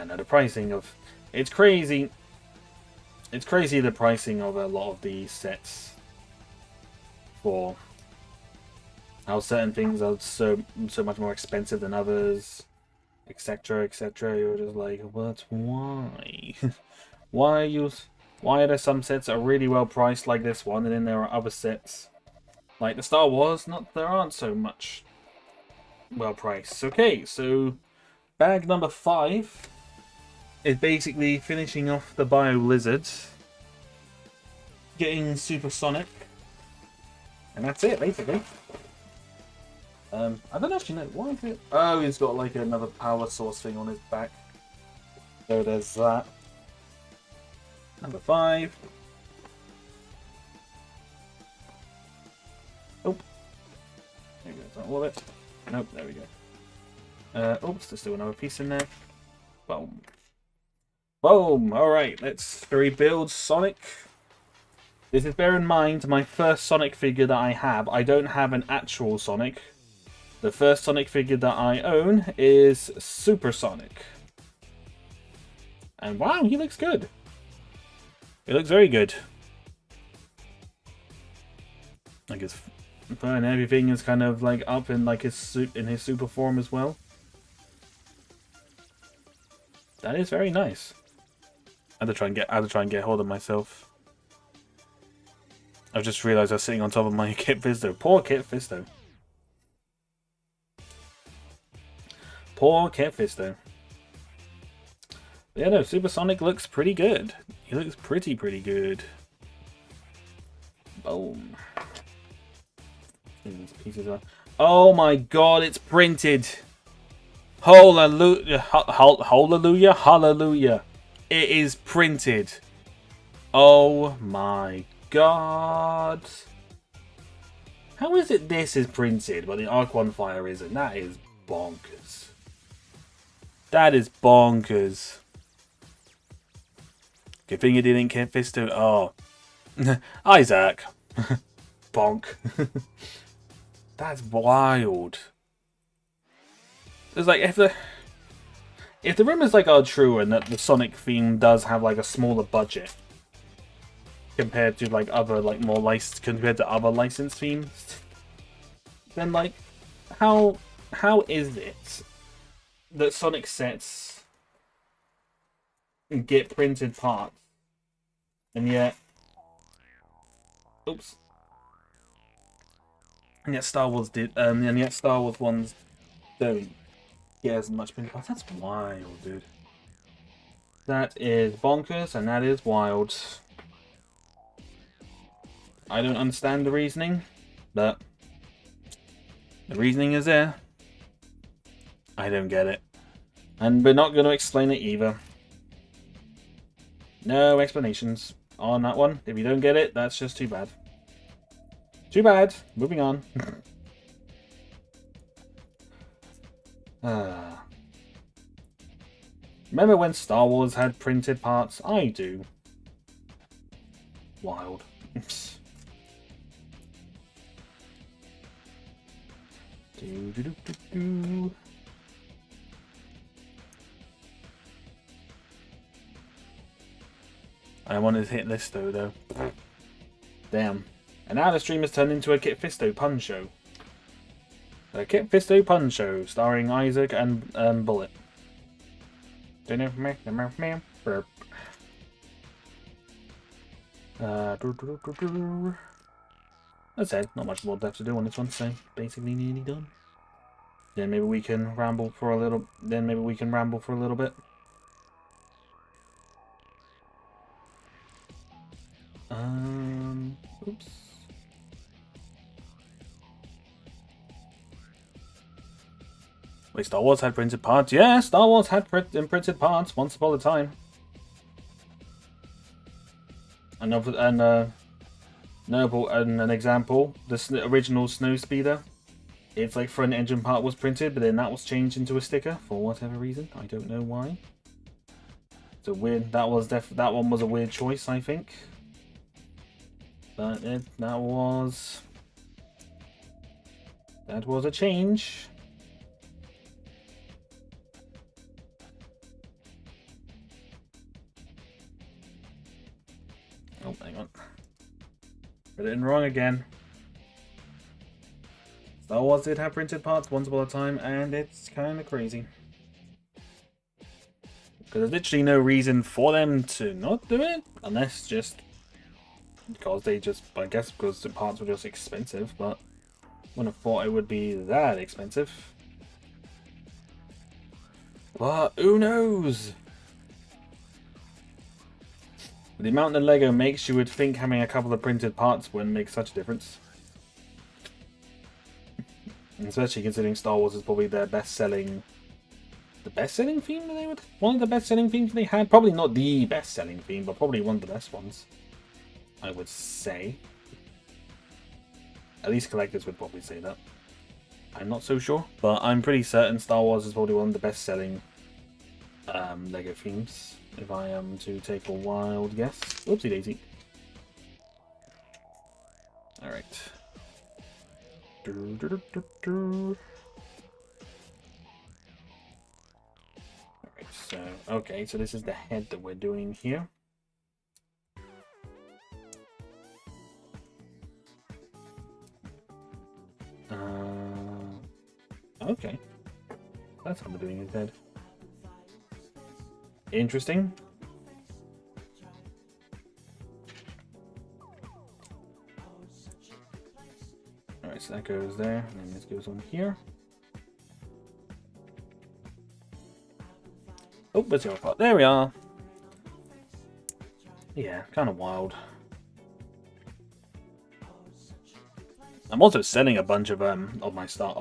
no, the pricing of it's crazy. It's crazy, the pricing of a lot of these sets for how certain things are so much more expensive than others, etc., etc. You're just like, but why? Why are there some sets that are really well priced like this one, and then there are other sets like the Star Wars there aren't so much well priced. Okay, so bag number 5 is basically finishing off the Biolizard, getting supersonic, and that's it basically. I don't actually know why is it. Oh, he's got like another power source thing on his back. So there's that. Number 5. Oh, there we go. Is that all of it? Nope. There we go. Oops, there's still another piece in there. Boom. Boom. All right, let's rebuild Sonic. This is, bear in mind, my first Sonic figure that I have. I don't have an actual Sonic. The first Sonic figure that I own is Super Sonic. And wow, he looks good. He looks very good. Like his fur and everything is kind of like up in like his super form as well. That is very nice. I had to try and get hold of myself. I've just realised I was sitting on top of my Kit Fisto. Poor Kit Fisto. Poor Kit Fisto. Yeah, no, Supersonic looks pretty good. He looks pretty good. Boom. These pieces are... Oh my god, it's printed! Hallelujah! Hallelujah! Hallelujah! It is printed! Oh my god! How is it this is printed, but the Arc One Fire isn't? That is bonkers. That is bonkers. Good thing you didn't Kit Fisto. Oh. Isaac. Bonk. That's wild. It's like if the rumors like are true and that the Sonic theme does have like a smaller budget compared to like other like more licensed compared to other licensed themes, then like how is it that Sonic sets get printed parts and yet Star Wars ones don't get as much printed parts? That's wild, dude. That is bonkers and that is wild. I don't understand the reasoning, but the reasoning is there. I don't get it. And we're not going to explain it either. No explanations on that one. If you don't get it, that's just too bad. Too bad. Moving on. Remember when Star Wars had printed parts? I do. Wild. I wanted to hit this though. Damn. And now the stream has turned into a Kit Fisto pun show. A Kit Fisto pun show starring Isaac and Bullet. Burp. That's it. Not much more left to do on this one, so basically nearly done. Then maybe we can ramble for a little. Bit. Oops. Wait, Star Wars had printed parts? Yeah, Star Wars had printed parts once upon a time. An example, the original Snowspeeder. Its like front engine part was printed, but then that was changed into a sticker for whatever reason. I don't know why. It's a weird. That one was a weird choice, I think. But that was a change. Oh, hang on. Put it in wrong again. Star Wars did have printed parts once upon a time, and it's kind of crazy. Because there's literally no reason for them to not do it, unless just because they just, I guess because the parts were just expensive, but wouldn't have thought it would be that expensive. But who knows? The amount of Lego makes, you would think having a couple of printed parts wouldn't make such a difference. Especially considering Star Wars is probably their best-selling... The best-selling theme that they would... One of the best-selling themes they had? Probably not the best-selling theme, but probably one of the best ones. I would say. At least collectors would probably say that. I'm not so sure, but I'm pretty certain Star Wars is probably one of the best-selling Lego themes. If I am to take a wild guess. Oopsie daisy. Alright. Alright, so, okay, so this is the head that we're doing here. Okay. That's how we're doing his head. Interesting. Alright, so that goes there, and then this goes on here. Oh, let's go apart. There we are. Yeah, kind of wild. I'm also selling a bunch of my Star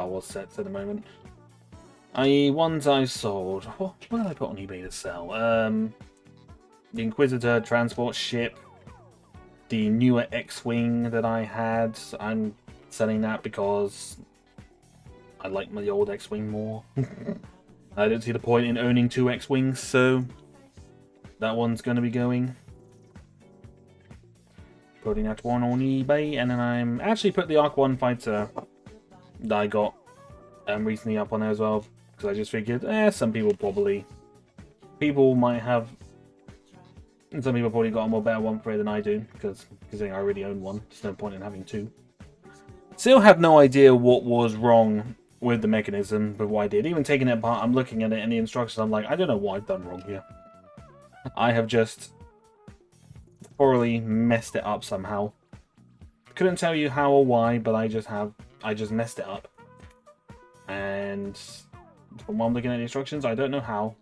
Wars sets at the moment. Ones I sold. What did I put on eBay to sell? The Inquisitor transport ship, the newer X-wing that I had. I'm selling that because I like my old X-wing more. I don't see the point in owning 2 X-wings, so that one's going to be going. Putting that one on eBay, and then I'm actually put the Arc 1 fighter that I got recently up on there as well, because I just figured, some people probably probably got a more better one for it than I do, because I already own one. There's no point in having 2. Still have no idea what was wrong with the mechanism, but what I did. Even taking it apart, I'm looking at it in the instructions, I'm like, I don't know what I've done wrong here. I have just thoroughly messed it up somehow. Couldn't tell you how or why, but I just messed it up. And from what I'm looking at the instructions, I don't know how.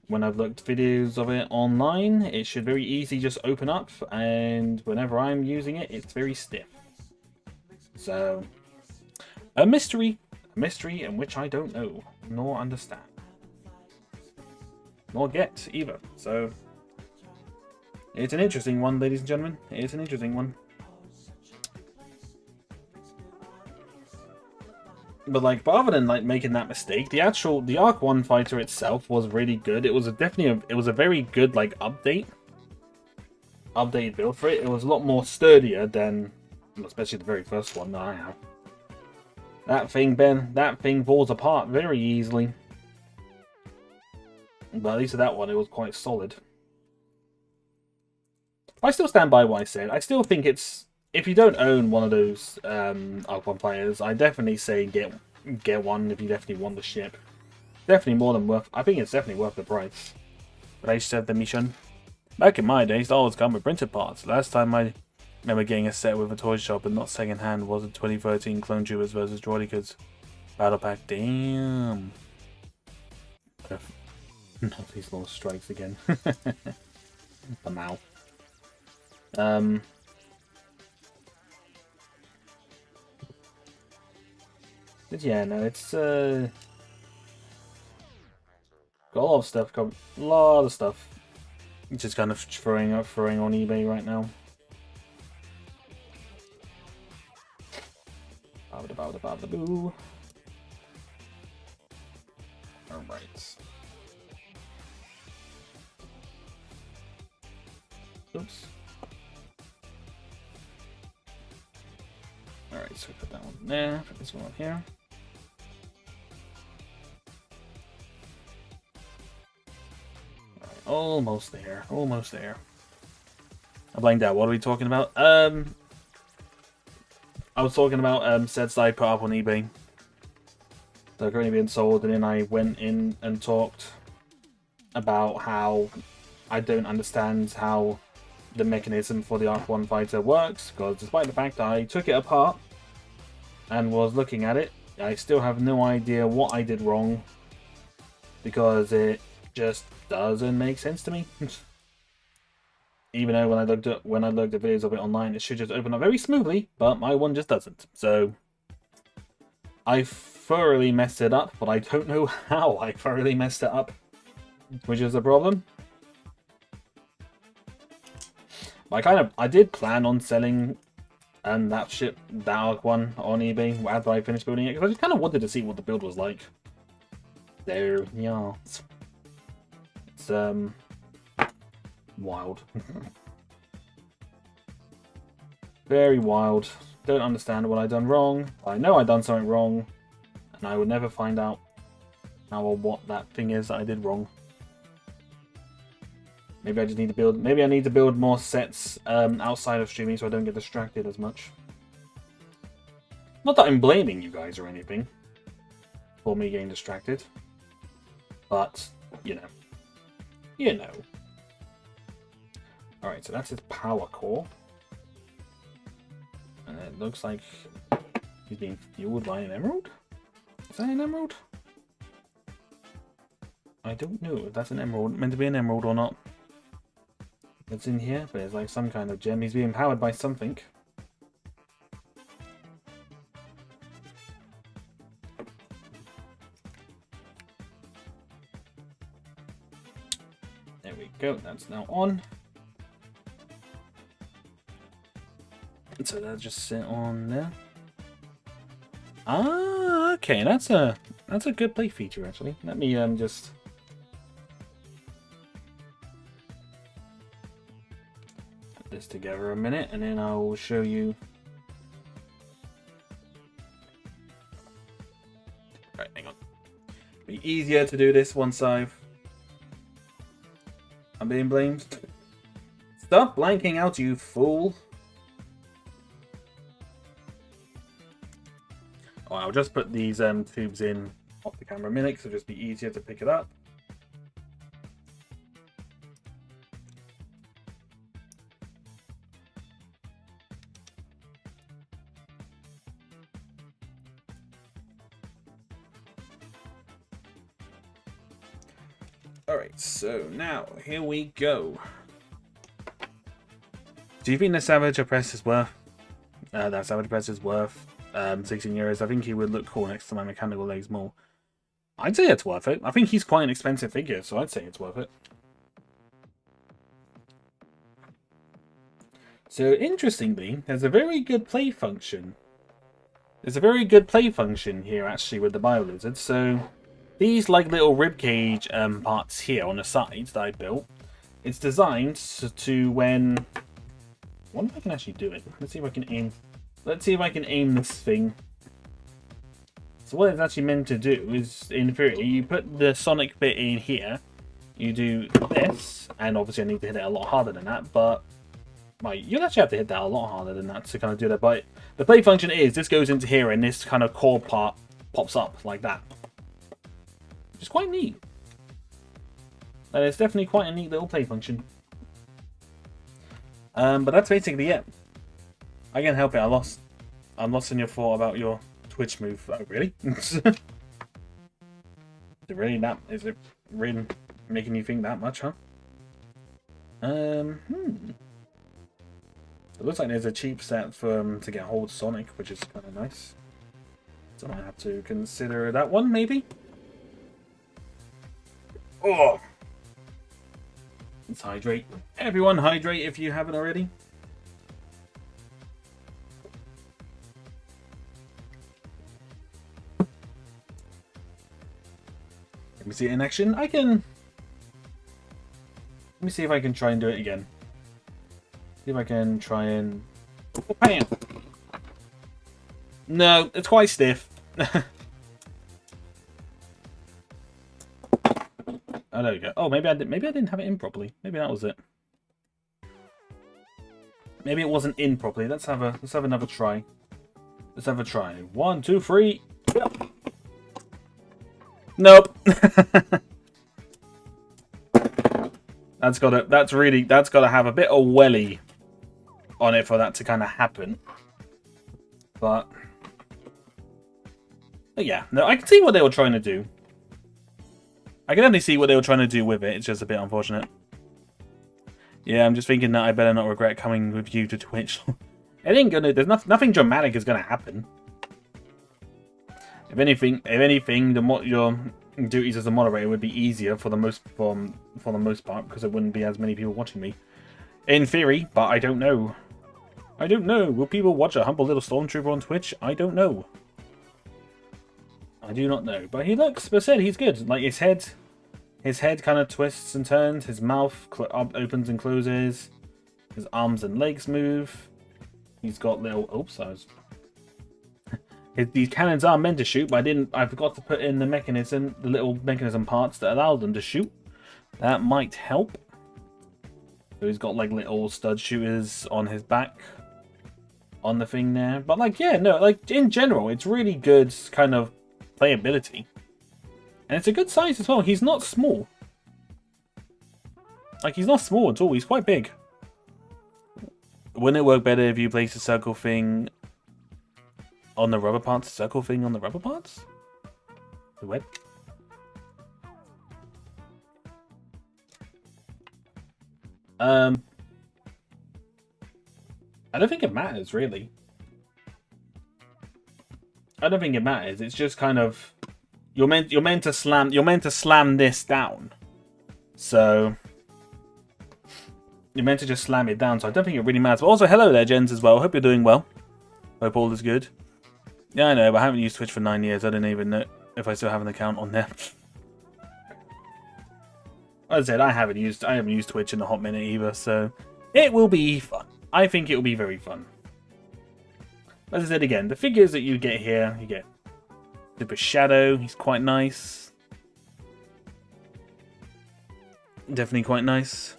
When I've looked videos of it online, it should very easily just open up, and whenever I'm using it, it's very stiff. So, a mystery. A mystery in which I don't know, nor understand. Nor get, either. So, it's an interesting one, ladies and gentlemen. It's an interesting one. But like, rather than like making that mistake, the Arc 1 fighter itself was really good. It was it was a very good like updated build for it. It was a lot more sturdier than, especially the very first one that I have. That thing falls apart very easily. But at least with that one, it was quite solid. I still stand by what I said. I still think it's, if you don't own one of those Arc 1 fighters, I definitely say get one if you definitely want the ship. Definitely more than worth. I think it's definitely worth the price. But I said the mission. Back in my days, they always come with printed parts. Last time I remember getting a set with a toy shop and not second hand was in 2013 Clone Troopers vs. Droidicas Battle Pack. Damn. Not these little strikes again. For now. But yeah, no, it's got a lot of stuff. A lot of stuff. Just kind of throwing on eBay right now. Boo. All right. Oops. All right, so put that one there. Put this one up here. Almost there. Almost there. I blanked out. What are we talking about? I was talking about sets that I put up on eBay. They're currently being sold, and then I went in and talked about how I don't understand how the mechanism for the Arc 1 fighter works, because despite the fact I took it apart and was looking at it, I still have no idea what I did wrong, because it just doesn't make sense to me. Even though when I looked at videos of it online, it should just open up very smoothly, but my one just doesn't. So I thoroughly messed it up, but I don't know how I thoroughly messed it up, which is a problem. I did plan on selling that Arc 1 on eBay after I finished building it, because I just kind of wanted to see what the build was like. There, yeah. It's wild. Very wild. Don't understand what I done wrong. I know I done something wrong, and I would never find out how or what that thing is that I did wrong. Maybe I just need to build. Maybe I need to build more sets outside of streaming so I don't get distracted as much. Not that I'm blaming you guys or anything for me getting distracted, but you know. Alright, so that's his power core. And it looks like he's being fueled by an emerald? Is that an emerald? I don't know if that's an emerald, meant to be an emerald or not. It's in here, but it's like some kind of gem. He's being powered by something. There we go, that's now on. So that'll just sit on there. Ah, okay, that's a good play feature actually. Let me just put this together a minute, and then I'll show you. Right, hang on. Be easier to do this once I'm being blamed. Stop blanking out, you fool. Oh, I'll just put these tubes in off the camera a minute, so it'll just be easier to pick it up. Alright, so now, here we go. Do you think the Savage Press is worth? That Savage Press is worth €16. I think he would look cool next to my mechanical legs more. I'd say it's worth it. I think he's quite an expensive figure, so I'd say it's worth it. So, interestingly, there's a very good play function. There's a very good play function here, actually, with the Biolizard. So, these, like, little ribcage parts here on the sides that I built, it's designed to when... I wonder if I can actually do it. Let's see if I can aim... Let's see if I can aim this thing. So what it's actually meant to do is, in theory, you put the Sonic bit in here, you do this, and obviously I need to hit it a lot harder than that, but right, you'll actually have to hit that a lot harder than that to kind of do that. But the play function is, this goes into here, and this kind of core part pops up like that. Which is quite neat. And it's definitely quite a neat little play function. But that's basically it. I can't help it, I'm lost in your thought about your Twitch move. Oh, really? Is it really making you think that much, huh? It looks like there's a cheap set for to get hold Sonic, which is kind of nice. So I might have to consider that one, maybe. Oh! Let's hydrate. Everyone hydrate if you haven't already. Let me see it in action. Let me see if I can try and do it again. See if I can try and... Bam! No, it's quite stiff. Oh, there we go. Oh, maybe I didn't have it in properly. Maybe that was it. Maybe it wasn't in properly. Let's have another try. Let's have a try. 1, 2, 3. Yep. Nope. That's gotta have a bit of welly on it for that to kind of happen. But yeah, no, I can see what they were trying to do. I can definitely see what they were trying to do with it. It's just a bit unfortunate. Yeah, I'm just thinking that I better not regret coming with you to Twitch. It ain't gonna. There's nothing dramatic is gonna happen. If anything, your duties as a moderator would be easier for the most part, because there wouldn't be as many people watching me. In theory, but I don't know. I don't know. Will people watch a humble little stormtrooper on Twitch? I don't know. I do not know. But he looks, but said he's good. Like his head kind of twists and turns. His mouth opens and closes. His arms and legs move. He's got little. Oops, I was. These cannons are meant to shoot, but I forgot to put in the little mechanism parts that allow them to shoot. That might help. So he's got like little stud shooters on his back, on the thing there. But like, yeah, no, like in general, it's really good kind of playability, and it's a good size as well. He's not small. Like he's not small at all. He's quite big. Wouldn't it work better if you placed a circle thing on the rubber parts? Circle thing on the rubber parts? What? I don't think it matters, really. I don't think it matters. It's just kind of you're meant to slam this down. So you're meant to just slam it down. So I don't think it really matters. But also, hello there, Jens, as well. Hope you're doing well. Hope all is good. Yeah, I know, but I haven't used Twitch for 9 years. I don't even know if I still have an account on there. As I said, I haven't used Twitch in a hot minute either, so it will be fun. I think it will be very fun. As I said again, the figures that you get here, you get Super Shadow. He's quite nice. Definitely quite nice.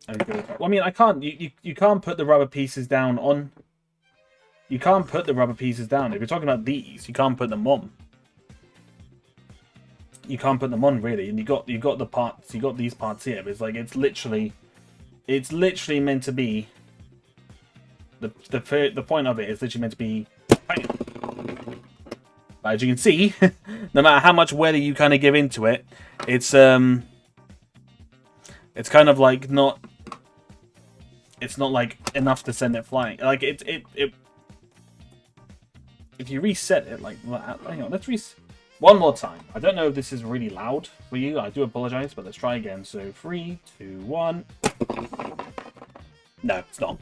Well, I mean, I can't. You can't put the rubber pieces down on. You can't put the rubber pieces down. If you're talking about these, you can't put them on. You can't put them on, really. And you got the parts. You got these parts here. But it's like it's literally meant to be. The point of it is literally meant to be. But as you can see, no matter how much weather you kind of give into it, it's kind of like not. It's not like enough to send it flying. Like if you reset it like that, hang on, let's reset one more time. I don't know if this is really loud for you. I do apologize, but let's try again. So 3, 2, 1. No, it's not.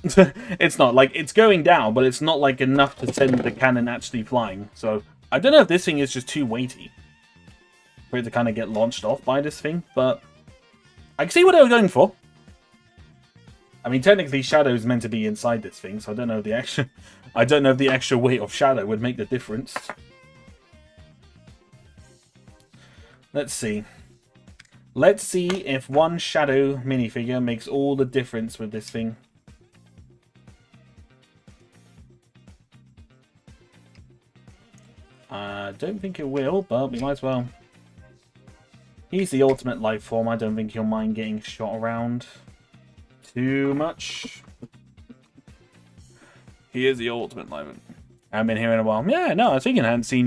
It's not. Like, it's going down, but it's not like enough to send the cannon actually flying. So I don't know if this thing is just too weighty for it to kind of get launched off by this thing, but I can see what they were going for. I mean, technically, Shadow is meant to be inside this thing, so I don't know if the extra, I don't know if the extra weight of Shadow would make the difference. Let's see. Let's see if one Shadow minifigure makes all the difference with this thing. I don't think it will, but we might as well. He's the ultimate life form. I don't think he'll mind getting shot around too much. He is the ultimate life. I haven't been here in a while. Yeah, no, I was thinking I hadn't seen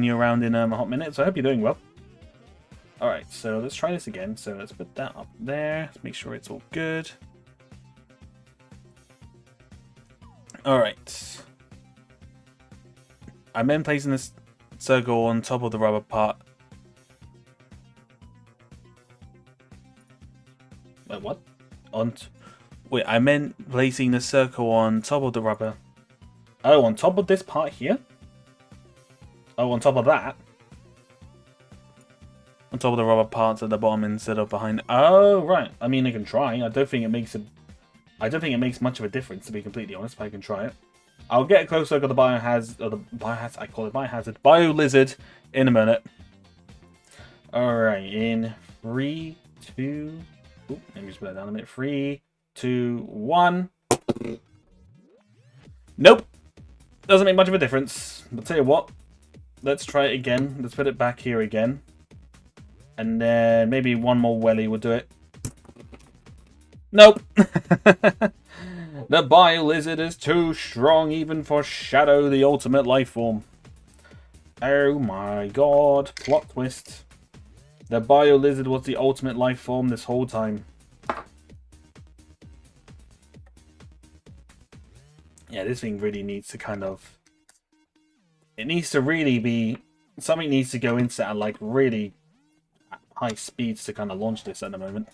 you around in a hot minute, so I hope you're doing well. Alright, so let's try this again. So let's put that up there. Let's make sure it's all good. Alright. I'm then placing this circle on top of the rubber part. Wait, what? Wait, I meant placing the circle on top of the rubber. Oh, on top of this part here? Oh, on top of that? On top of the rubber parts at the bottom instead of behind. Oh, right. I mean, I can try. I don't think it makes much of a difference, to be completely honest, but I can try it. I'll get a close look at the I call it Biohazard, Biolizard in a minute. Alright, in 3, 2... Ooh, let me just put that down a minute. 3, 2, 1. Nope. Doesn't make much of a difference. But tell you what, let's try it again. Let's put it back here again. And then maybe one more welly will do it. Nope. The Biolizard is too strong even for Shadow, the ultimate life form. Oh my god. Plot twist. The Biolizard was the ultimate life form this whole time. Yeah, this thing really needs to kind of... It needs to really be... Something needs to go into at like really high speeds to kind of launch this at the moment.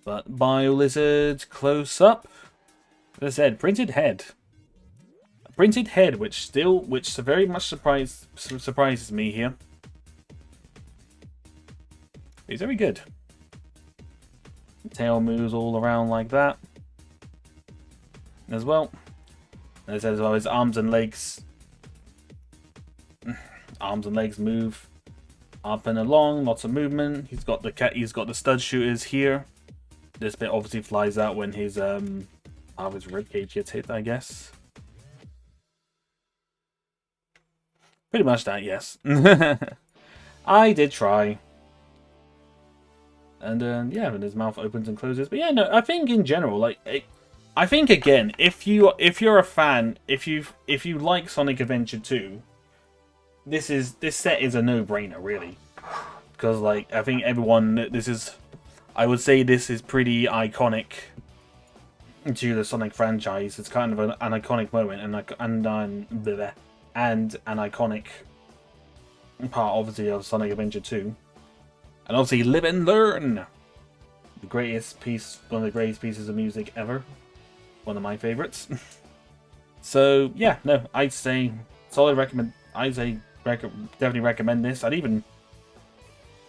But Biolizard close up. As I said, printed head. A printed head, which very much surprises me here. He's very good. Tail moves all around like that. As well. As well, his arms and legs. Arms and legs move up and along. Lots of movement. He's got the stud shooters here. This bit obviously flies out when his his ribcage gets hit, I guess. Pretty much that, yes. I did try. And yeah, when his mouth opens and closes. But yeah, no, I think in general, like, I think again, if you're a fan, if you like Sonic Adventure 2, this set is a no-brainer, really, because like I think everyone, I would say this is pretty iconic to the Sonic franchise. It's kind of an iconic moment and an iconic part, obviously, of Sonic Adventure 2. And obviously, Live and Learn! The greatest piece, one of the greatest pieces of music ever. One of my favorites. So, yeah, no, I'd say solid recommend. I'd say definitely recommend this. I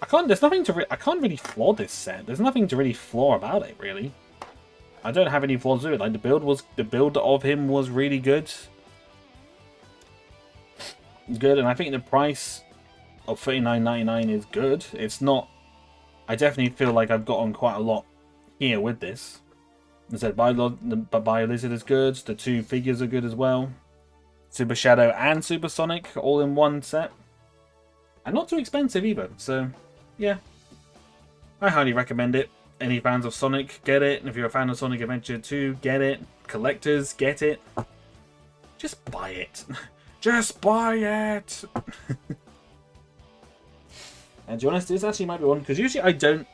can't really flaw this set. There's nothing to really flaw about it, really. I don't have any flaws with it. Like, the build of him was really good. Good, and I think the price of $39.99 is good. It's not... I definitely feel like I've gotten quite a lot here with this. As I said, Biolizard is good. The two figures are good as well. Super Shadow and Super Sonic all in one set. And not too expensive either. So, yeah. I highly recommend it. Any fans of Sonic, get it. And if you're a fan of Sonic Adventure 2, get it. Collectors, get it. Just buy it. Just buy it! And to be honest, this actually might be one, because usually I don't...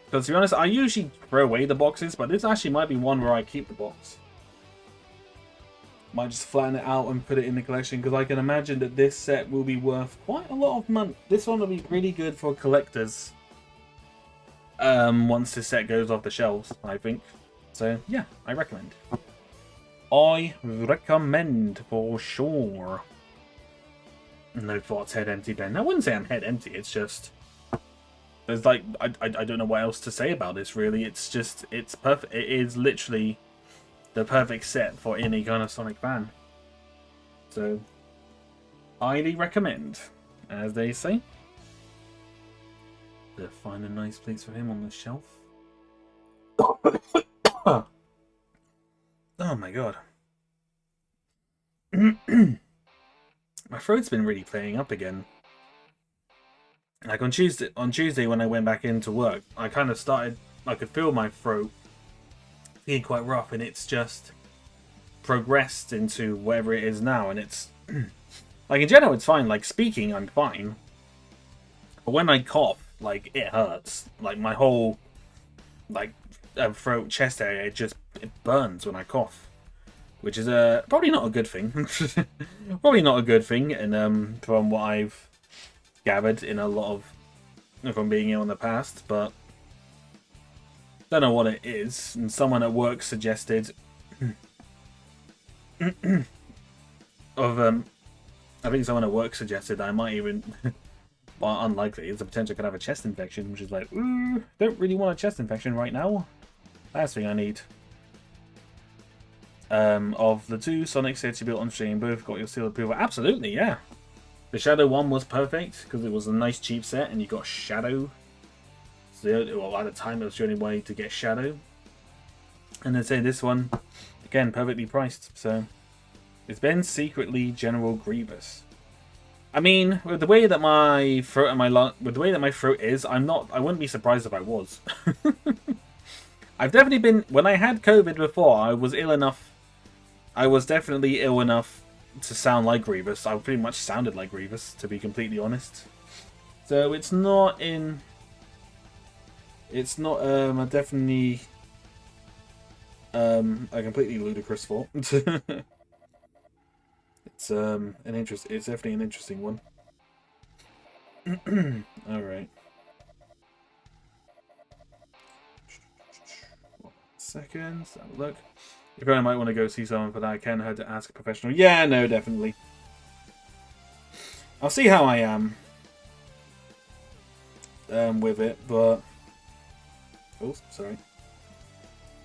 Because to be honest, I usually throw away the boxes, but this actually might be one where I keep the box. Might just flatten it out and put it in the collection, because I can imagine that this set will be worth quite a lot of money. This one will be really good for collectors once this set goes off the shelves, I think. So yeah, I recommend. I recommend for sure. No thoughts, head empty, Ben. I wouldn't say I'm head empty, it's just... There's like, I don't know what else to say about this, really. It's just, it's perfect. It is literally the perfect set for any kind of Sonic fan. So, highly recommend, as they say. To find a nice place for him on the shelf. Oh my god. My throat's been really playing up again. Like on Tuesday when I went back into work, I kind of started, I could feel my throat being quite rough, and it's just progressed into whatever it is now, and it's like in general it's fine. Like speaking, I'm fine, but when I cough, like it hurts. Like my whole like throat, chest area, it burns when I cough, which is probably not a good thing. Probably not a good thing, and from what I've gathered in a lot of from being ill in the past, but don't know what it is. And someone at work suggested I think someone at work suggested I might even well, unlikely, it's a potential I could have a chest infection, which is like, ooh, don't really want a chest infection right now. Last thing I need. Of the two Sonic sets you built on stream, both got your seal of approval. Absolutely, yeah. The Shadow one was perfect because it was a nice cheap set and you got Shadow. So, well, at the time it was the only way to get Shadow. And I'd say this one, again, perfectly priced. So it's been secretly General Grievous. I mean, with the way that my throat and with the way that my throat is, I wouldn't be surprised if I was. I've definitely been, when I had COVID before, I was ill enough. I was definitely ill enough to sound like Grievous. I pretty much sounded like Grievous, to be completely honest. So it's not a definitely a completely ludicrous thought. It's it's definitely an interesting one. Alright. Seconds, have a look. If I might want to go see someone for that, I can have to ask a professional. Yeah, no, definitely. I'll see how I am with it, but oh, sorry,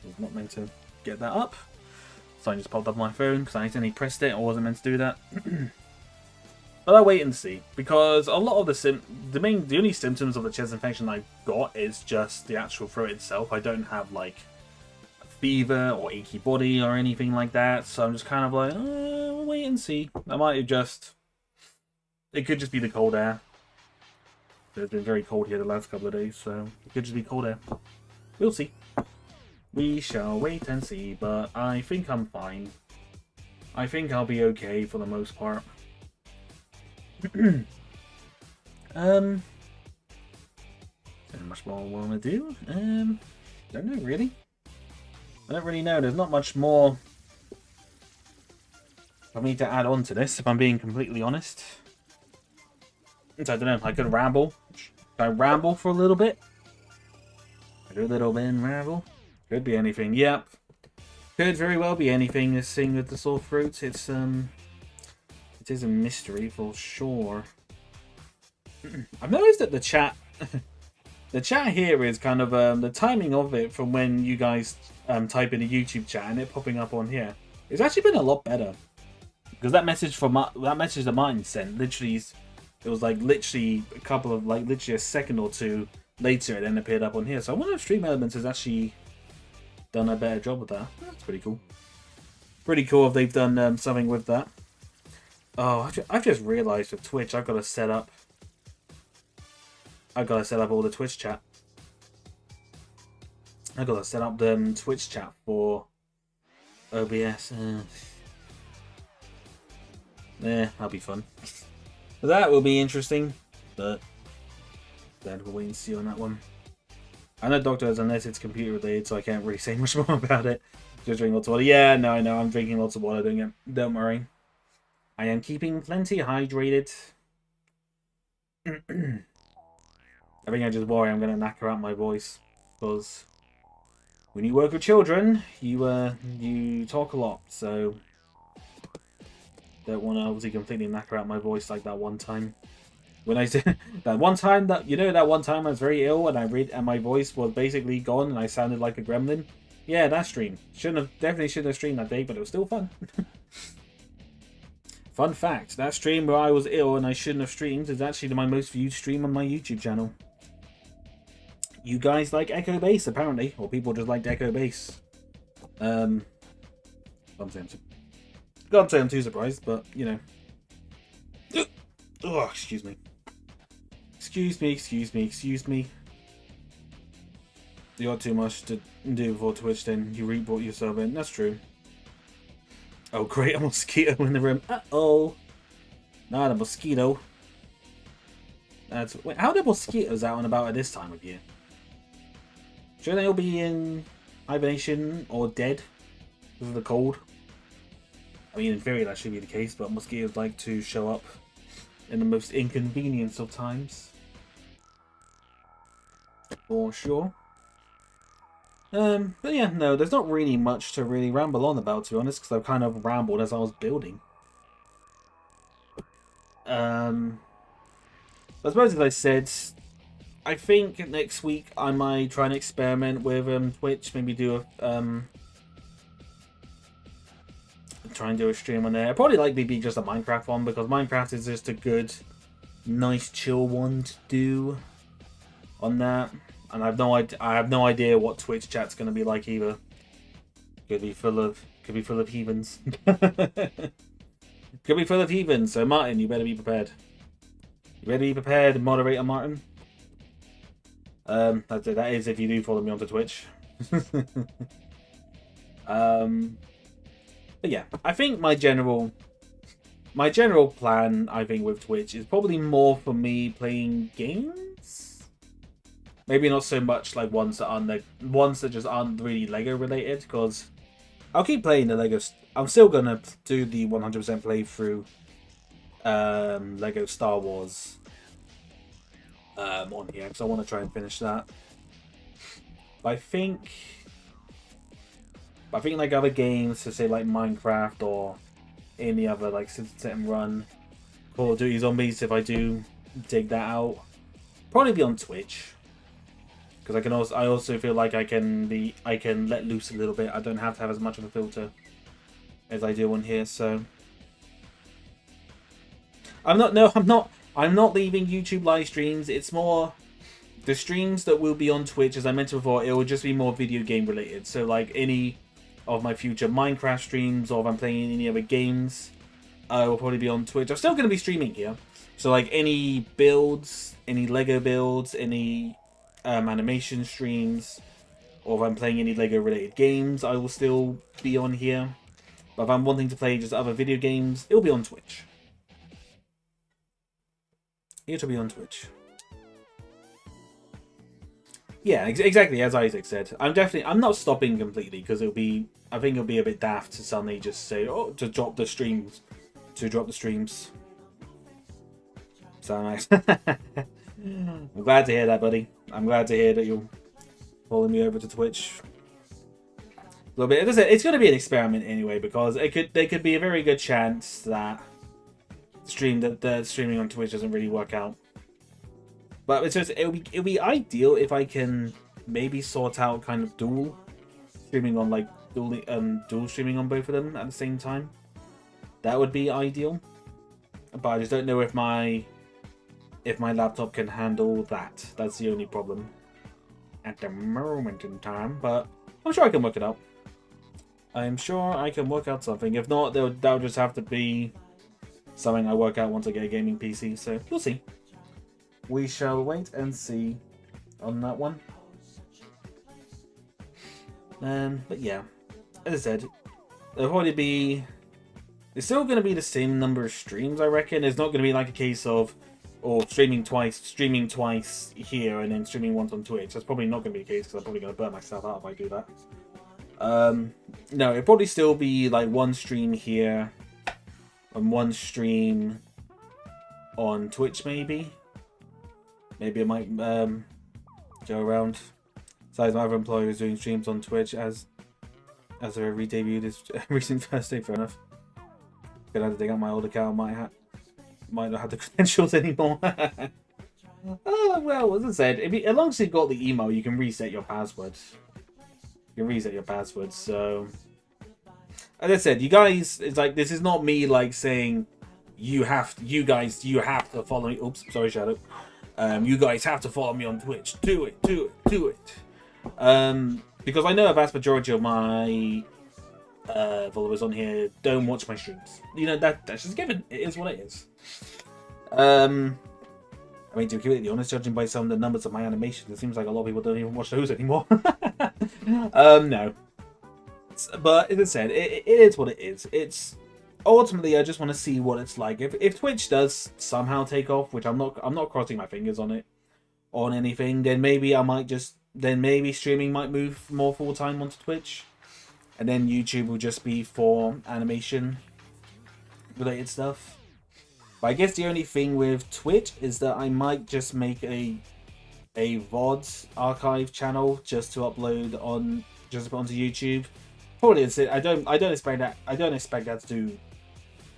I was not meant to get that up. Something just popped up on my phone because I accidentally pressed it. I wasn't meant to do that. But I'll wait and see, because a lot of the only symptoms of the chest infection I've got is just the actual throat itself. I don't have like fever or achy body or anything like that, so I'm just kind of like, wait and see. I might have just, it could just be the cold air. It's been very cold here the last couple of days, so it could just be cold air. We'll see. We shall wait and see, but I think I'm fine. I think I'll be okay for the most part. Not much more I want to do. Don't know really. I don't really know. There's not much more for me to add on to this, if I'm being completely honest. So I don't know. I could ramble. Should I ramble for a little bit? I do a little bit and ramble. Could be anything. Yep. Could very well be anything. This thing with the sore throat. It is a mystery for sure. I've noticed that the chat here is kind of the timing of it from when you guys type in a YouTube chat and it popping up on here. It's actually been a lot better, because that message that Martin sent, literally, it was like literally a couple of literally a second or two later it then appeared up on here. So I wonder if Stream Elements has actually done a better job with that. That's pretty cool. Pretty cool if they've done something with that. Oh, I've just realised with Twitch I've got to set up all the Twitch chat. I've got to set up the Twitch chat for OBS. That'll be fun. That will be interesting, but then we'll wait and see on that one. I know Doctor has, unless it's computer related, so I can't really say much more about it. Just drink lots of water. Yeah, no, I know. I'm drinking lots of water doing it. Don't worry. I am keeping plenty hydrated. I think I just worry I'm going to knacker out my voice. Because when you work with children, you talk a lot. So don't want to obviously completely knacker out my voice like that one time. When I said that one time that one time I was very ill and my voice was basically gone and I sounded like a gremlin. Yeah, that stream. Definitely shouldn't have streamed that day, but it was still fun. Fun fact, that stream where I was ill and I shouldn't have streamed is actually my most viewed stream on my YouTube channel. You guys like Echo Bass, apparently. Or people just liked Echo Bass. Can't say I'm too surprised, but, you know. Oh, excuse me. Excuse me. You got too much to do before Twitch, then you rebrought yourself in. That's true. Oh, great, a mosquito in the room. Uh-oh. Not a mosquito. Wait, how are the mosquitoes out and about at this time of year? Should they all be in hibernation or dead because of the cold? I mean, in theory that should be the case, but mosquitoes like to show up in the most inconvenient of times. For sure. But yeah, no, there's not really much to really ramble on about, to be honest, because I've kind of rambled as I was building. I suppose, as I said, I think next week I might try and experiment with Twitch, maybe do a try and do a stream on there. Probably likely be just a Minecraft one, because Minecraft is just a good, nice, chill one to do on that. And I have no idea what Twitch chat's going to be like either. Could be full of heathens. Could be full of heathens. So Martin, you better be prepared. You better be prepared, moderator Martin. That is if you do follow me onto Twitch. But yeah, I think my general plan, I think, with Twitch is probably more for me playing games. Maybe not so much like ones that just aren't really Lego related, because I'll keep playing the Legos. I'm still gonna do the 100% playthrough Lego Star Wars on here, because I want to try and finish that. But I think like other games, to say like Minecraft or any other like sit and run Call of Duty Zombies, if I do dig that out, probably be on Twitch. Because I also feel like I can let loose a little bit. I don't have to have as much of a filter as I do on here. So I'm not leaving YouTube live streams. It's more the streams that will be on Twitch, as I mentioned before. It will just be more video game related. So like any of my future Minecraft streams, or if I'm playing any other games, I will probably be on Twitch. I'm still going to be streaming here. So like any builds, any Lego builds, any animation streams, or if I'm playing any Lego related games, I will still be on here. But if I'm wanting to play just other video games, it'll be on Twitch. It'll be on Twitch. Yeah, exactly as Isaac said. I'm not stopping completely, because I think it'll be a bit daft to suddenly just say, oh, to drop the streams. So nice. I'm glad to hear that, buddy. I'm glad to hear that you're following me over to Twitch. A little bit. As I said, it's going to be an experiment anyway, because there could be a very good chance that the streaming on Twitch doesn't really work out. But it'll be ideal if I can maybe sort out kind of dual streaming on dual streaming on both of them at the same time. That would be ideal. But I just don't know if my laptop can handle that. That's the only problem at the moment in time, but I'm sure I can work it out. I'm sure I can work out something. If not, that'll just have to be something I work out once I get a gaming PC, so we'll see. We shall wait and see on that one. But yeah, as I said, there'll probably be... It's still going to be the same number of streams, I reckon. It's not going to be like a case of streaming twice here and then streaming once on Twitch. That's probably not going to be the case, because I'm probably going to burn myself out if I do that. No, it'd probably still be like one stream here and one stream on Twitch, maybe. Maybe it might go around. Besides, my other employer is doing streams on Twitch as I re-debuted this recent Thursday. Fair enough. Gonna have to dig out my old account. Might not have the credentials anymore. Oh well, as I said, as long as you've got the email, you can reset your passwords. You can reset your passwords. So, as I said, you guys, it's like this is not me like saying you guys have to follow me. Oops, sorry, Shadow. You guys have to follow me on Twitch. Do it. Because I know a vast majority of my followers on here don't watch my streams. You know, that's just given. It is what it is. I mean, to be completely honest, judging by some of the numbers of my animations, it seems like a lot of people don't even watch those anymore. No. But as I said, it is what it is. It's ultimately, I just want to see what it's like. If Twitch does somehow take off, which I'm not crossing my fingers on it, on anything, then maybe maybe streaming might move more full time onto Twitch, and then YouTube will just be for animation related stuff. But I guess the only thing with Twitch is that I might just make a VOD archive channel just to upload onto YouTube. Probably is it. I don't expect that to do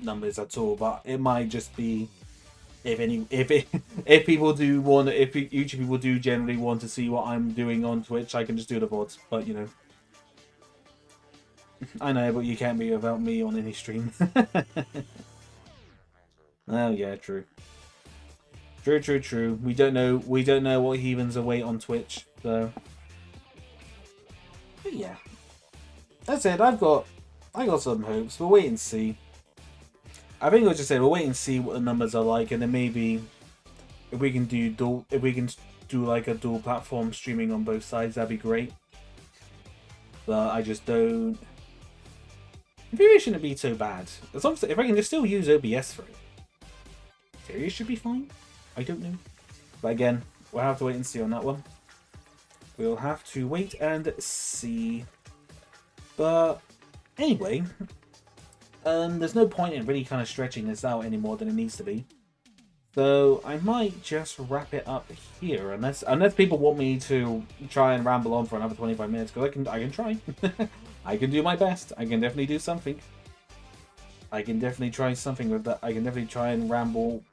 numbers at all, but it might just be if YouTube people do generally want to see what I'm doing on Twitch, I can just do the VODs. But you know, I know, but you can't be without me on any stream. Oh yeah, true. We don't know what heathens await on Twitch, so. But yeah, that's it. I got some hopes. We'll wait and see. I think I'll just say we'll wait and see what the numbers are like, and then maybe if we can do like a dual platform streaming on both sides, that'd be great. But I just don't. Maybe it shouldn't be so bad. As long as if I can just still use OBS for it, it should be fine. I don't know. But again, we'll have to wait and see on that one. We'll have to wait and see. But anyway, there's no point in really kind of stretching this out any more than it needs to be. So I might just wrap it up here, unless people want me to try and ramble on for another 25 minutes, because I can try. I can do my best. I can definitely do something. I can definitely try something with that. I can definitely try and ramble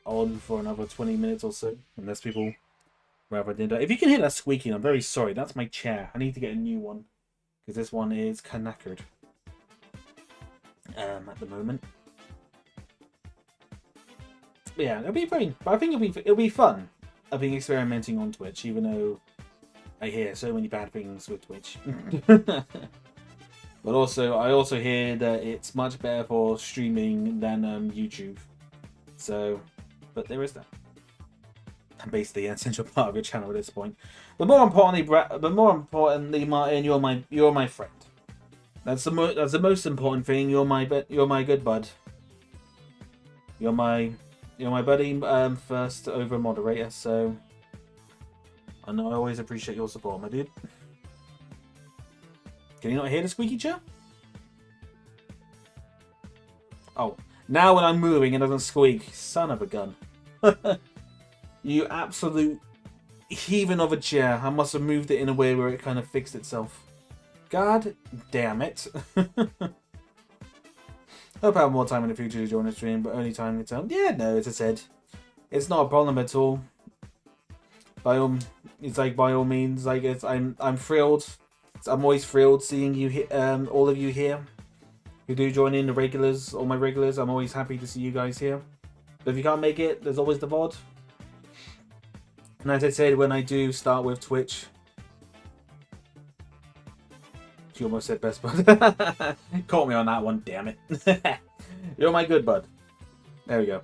on for another 20 minutes or so, unless people rather than that. If you can hear that squeaking, I'm very sorry. That's my chair. I need to get a new one because this one is knackered at the moment. But yeah, it'll be fine. But I think it'll be fun. I've been experimenting on Twitch, even though I hear so many bad things with Twitch. But also, I also hear that it's much better for streaming than YouTube. So, but there is that. I'm basically an essential part of your channel at this point. But more importantly, Martin, you're my friend. That's the most important thing. You're my good bud. You're my buddy first over moderator. So, I know I always appreciate your support, my dude. Can you not hear the squeaky chair? Oh, now when I'm moving it doesn't squeak. Son of a gun. You absolute heathen of a chair. I must have moved it in a way where it kind of fixed itself. God damn it. Hope I have more time in the future to join the stream, but only time to tell. Yeah, no, as I said, it's not a problem at all. By all means, like I'm thrilled. I'm always thrilled seeing you, all of you here who do join in, the regulars, all my regulars. I'm always happy to see you guys here. But if you can't make it, there's always the VOD. And as I said, when I do start with Twitch, she almost said best bud. Caught me on that one, damn it. You're my good bud. There we go.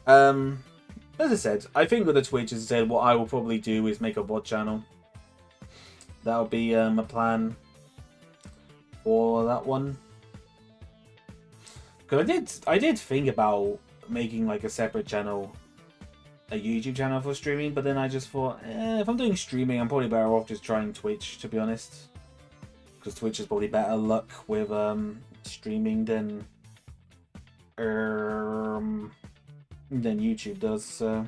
As I said, I think with the Twitch, as I said, what I will probably do is make a VOD channel. That'll be a plan for that one. Because I did think about making like a separate channel, a YouTube channel for streaming, but then I just thought, if I'm doing streaming, I'm probably better off just trying Twitch, to be honest. because Twitch is probably better luck with streaming than YouTube does. So,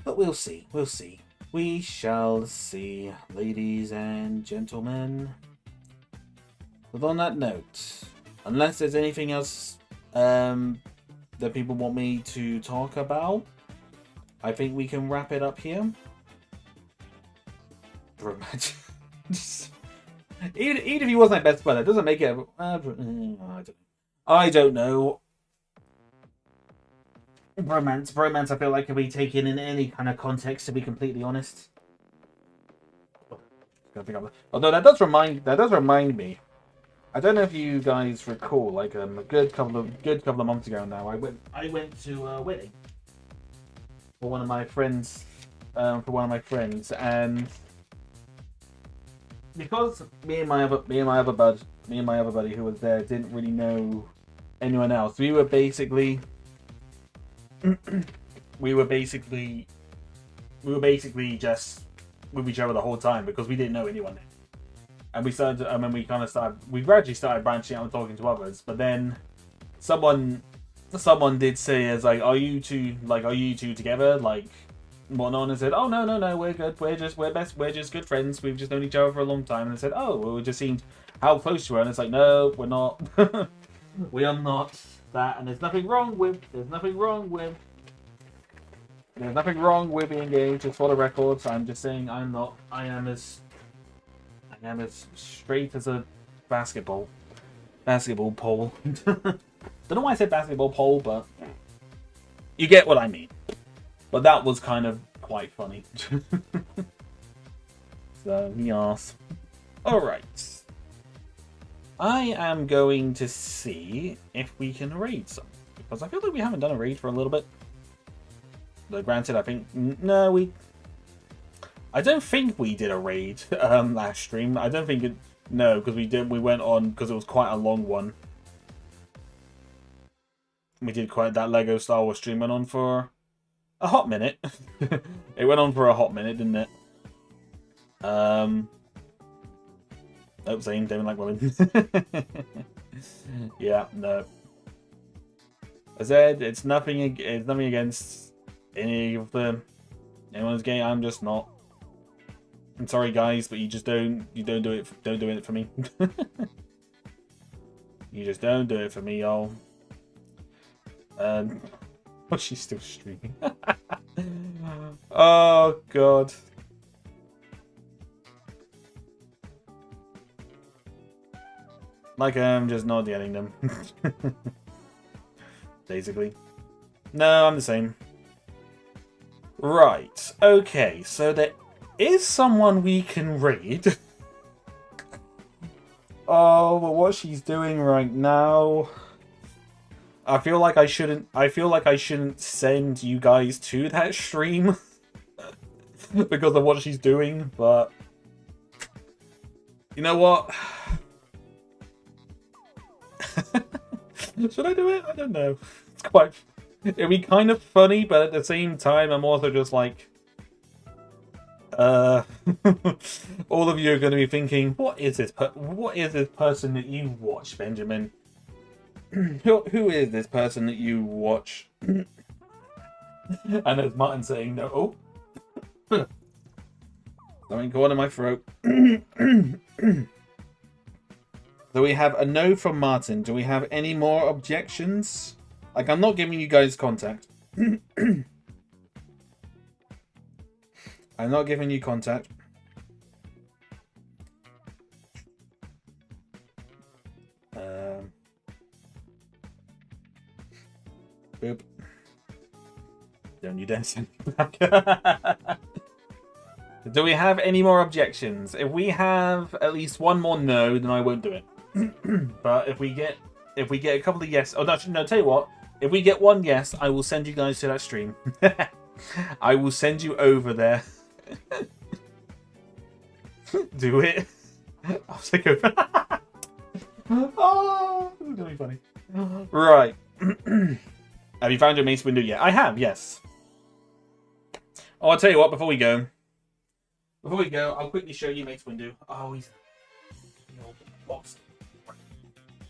but we'll see. We'll see. We shall see, ladies and gentlemen. But on that note, unless there's anything else that people want me to talk about, I think we can wrap it up here. Even if he was my best friend, that doesn't make it. I don't know. Bromance. I feel like can be taken in any kind of context. To be completely honest. Although that does remind me. I don't know if you guys recall, like a good couple of months ago now, I went to a wedding for one of my friends, and because me and my other buddy who was there didn't really know anyone else, we were basically just with each other the whole time because we didn't know anyone there. And we started, and then we gradually started branching out and talking to others. But then someone did say, "As like, are you two together?" Like, whatnot, and I said, "Oh no, we're good. We're just good friends. We've just known each other for a long time." And I said, "Oh, well, it just seemed how close you were." And it's like, "No, we're not. We are not that." And there's nothing wrong with being engaged. Just for the records, I'm just saying I'm not. I am as straight as a basketball pole. Don't know why I said basketball pole, but you get what I mean. But that was kind of quite funny. So, yes. Alright. I am going to see if we can raid some. Because I feel like we haven't done a raid for a little bit. Though granted, I think... No, I don't think we did a raid last stream. I don't think it... No, because we went on... Because it was quite a long one. We did quite... That Lego Star Wars stream went on for... a hot minute. It went on for a hot minute, didn't it? Nope, same. Don't like women. Yeah, no. I said it's nothing against anyone's gay. I'm just not. I'm sorry, guys, but you don't do it for me. You just don't do it for me, y'all. Oh, she's still streaming. Oh god. Like I'm just not getting them. Basically. No, I'm the same. Right. Okay, so there is someone we can raid. Oh, but what she's doing right now... I feel like I shouldn't send you guys to that stream because of what she's doing, but you know what? Should I do it? I don't know. It'd be kind of funny, but at the same time, I'm also just like, all of you are going to be thinking, what is this person that you watch, Benjamin? Who is this person that you watch? And there's Martin saying no. Something caught in my throat. So we have a no from Martin. Do we have any more objections? Like, I'm not giving you guys contact. I'm not giving you contact. Boop. Don't you dare send me back. Do we have any more objections? If we have at least one more no, then I won't do it. But if we get a couple of yes, oh no, tell you what. If we get one yes, I will send you guys to that stream. I will send you over there. Do it. I'll take over. Oh, this is gonna be funny. Right. Have you found your mace window yet? I have, yes. Oh, I'll tell you what, before we go. Before we go, I'll quickly show you Mace Windu. Oh, he's the old box.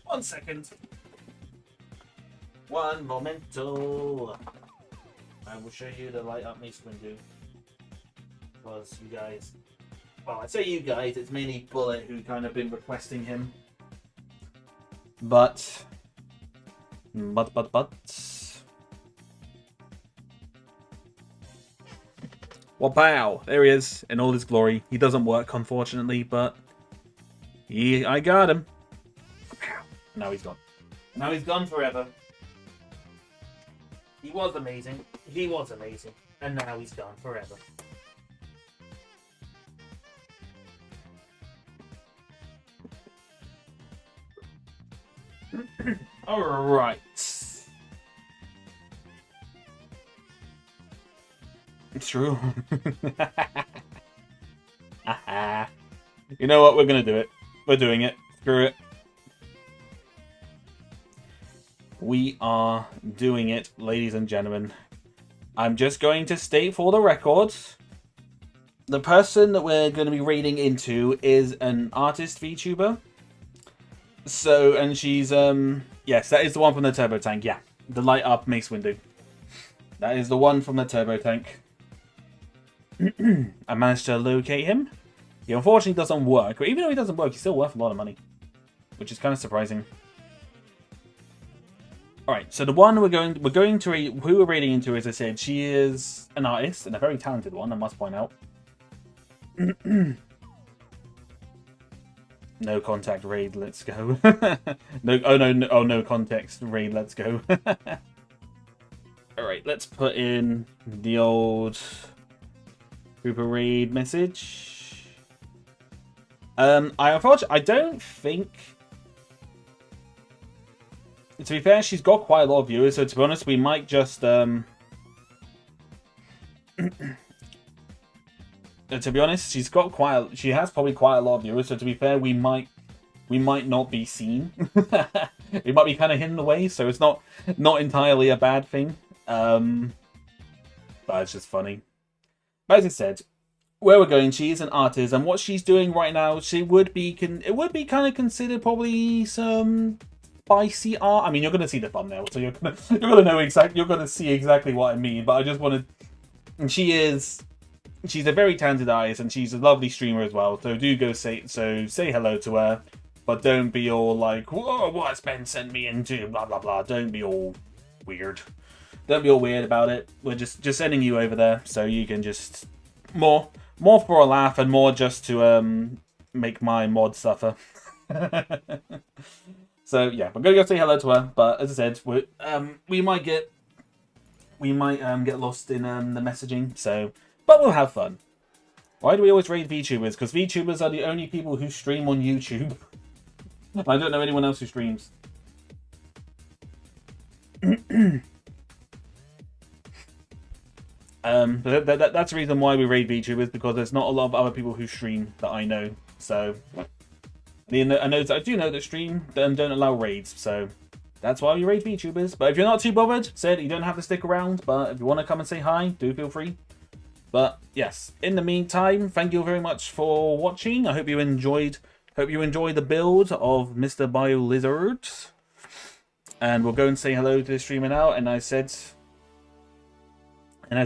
1 second. One momento. I will show you the light up Mace Windu. Because you guys, well, I say you guys, it's mainly Bullet who kind of been requesting him. But. Well, pow! There he is in all his glory. He doesn't work, unfortunately, but I got him. Now he's gone. Now he's gone forever. He was amazing. He was amazing. And now he's gone forever. Alright. It's true. You know what? We're gonna do it. We're doing it. Screw it. We are doing it, ladies and gentlemen. I'm just going to state for the record, the person that we're going to be reading into is an artist VTuber. So, and she's, yes, that is the one from the Turbo Tank, yeah. The light up Mace Windu. That is the one from the Turbo Tank. I managed to locate him. He unfortunately doesn't work, but even though he doesn't work, he's still worth a lot of money. Which is kind of surprising. Alright, so the one who we're reading into, as I said, she is an artist, and a very talented one, I must point out. No contact raid, let's go. No context raid, let's go. Alright, let's put in the old Cooper raid message. I don't think, to be fair, she's got quite a lot of viewers, so to be honest, we might just to be honest, she has probably quite a lot of viewers, so to be fair, we might not be seen. It might be kind of hidden away, so it's not entirely a bad thing. But it's just funny. As I said, where we're going, she is an artist, and what she's doing right now, it would be kind of considered probably some spicy art. I mean, you're gonna see the thumbnail, so you're gonna see exactly what I mean. But I just wanted, and she's a very talented artist, and she's a lovely streamer as well. So do go say hello to her, but don't be all like, whoa, what's Ben sent me into, blah blah blah. Don't be all weird. Don't be all weird about it. We're just sending you over there so you can just more for a laugh and more just to make my mod suffer. So yeah, we're gonna go say hello to her. But as I said, we might get lost in the messaging. So, but we'll have fun. Why do we always raid VTubers? Because VTubers are the only people who stream on YouTube. I don't know anyone else who streams. That's the reason why we raid VTubers, because there's not a lot of other people who stream that I know. So I do know that stream don't allow raids, so that's why we raid VTubers. But if you're not too bothered, you don't have to stick around. But if you want to come and say hi, do feel free. But yes, in the meantime, thank you very much for watching. I hope you enjoyed the build of Mr. Biolizard. And we'll go and say hello to the streamer now. And as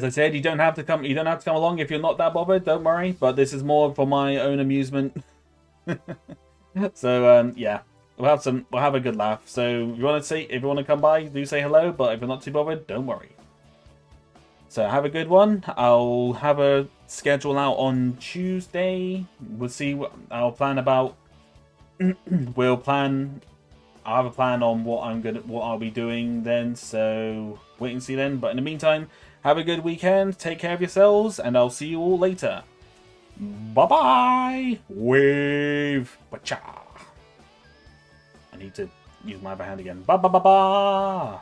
I said, you don't have to come along if you're not that bothered, don't worry. But this is more for my own amusement. So yeah, we'll have a good laugh. So if you want to come by, do say hello. But if you're not too bothered, don't worry. So have a good one. I'll have a schedule out on Tuesday. We'll see what I'll plan about. I'll have a plan on what I'll be doing then. So wait and see then. But in the meantime, have a good weekend. Take care of yourselves, and I'll see you all later. Bye-bye. Wave. Bacha. I need to use my other hand again. Ba-ba-ba-ba.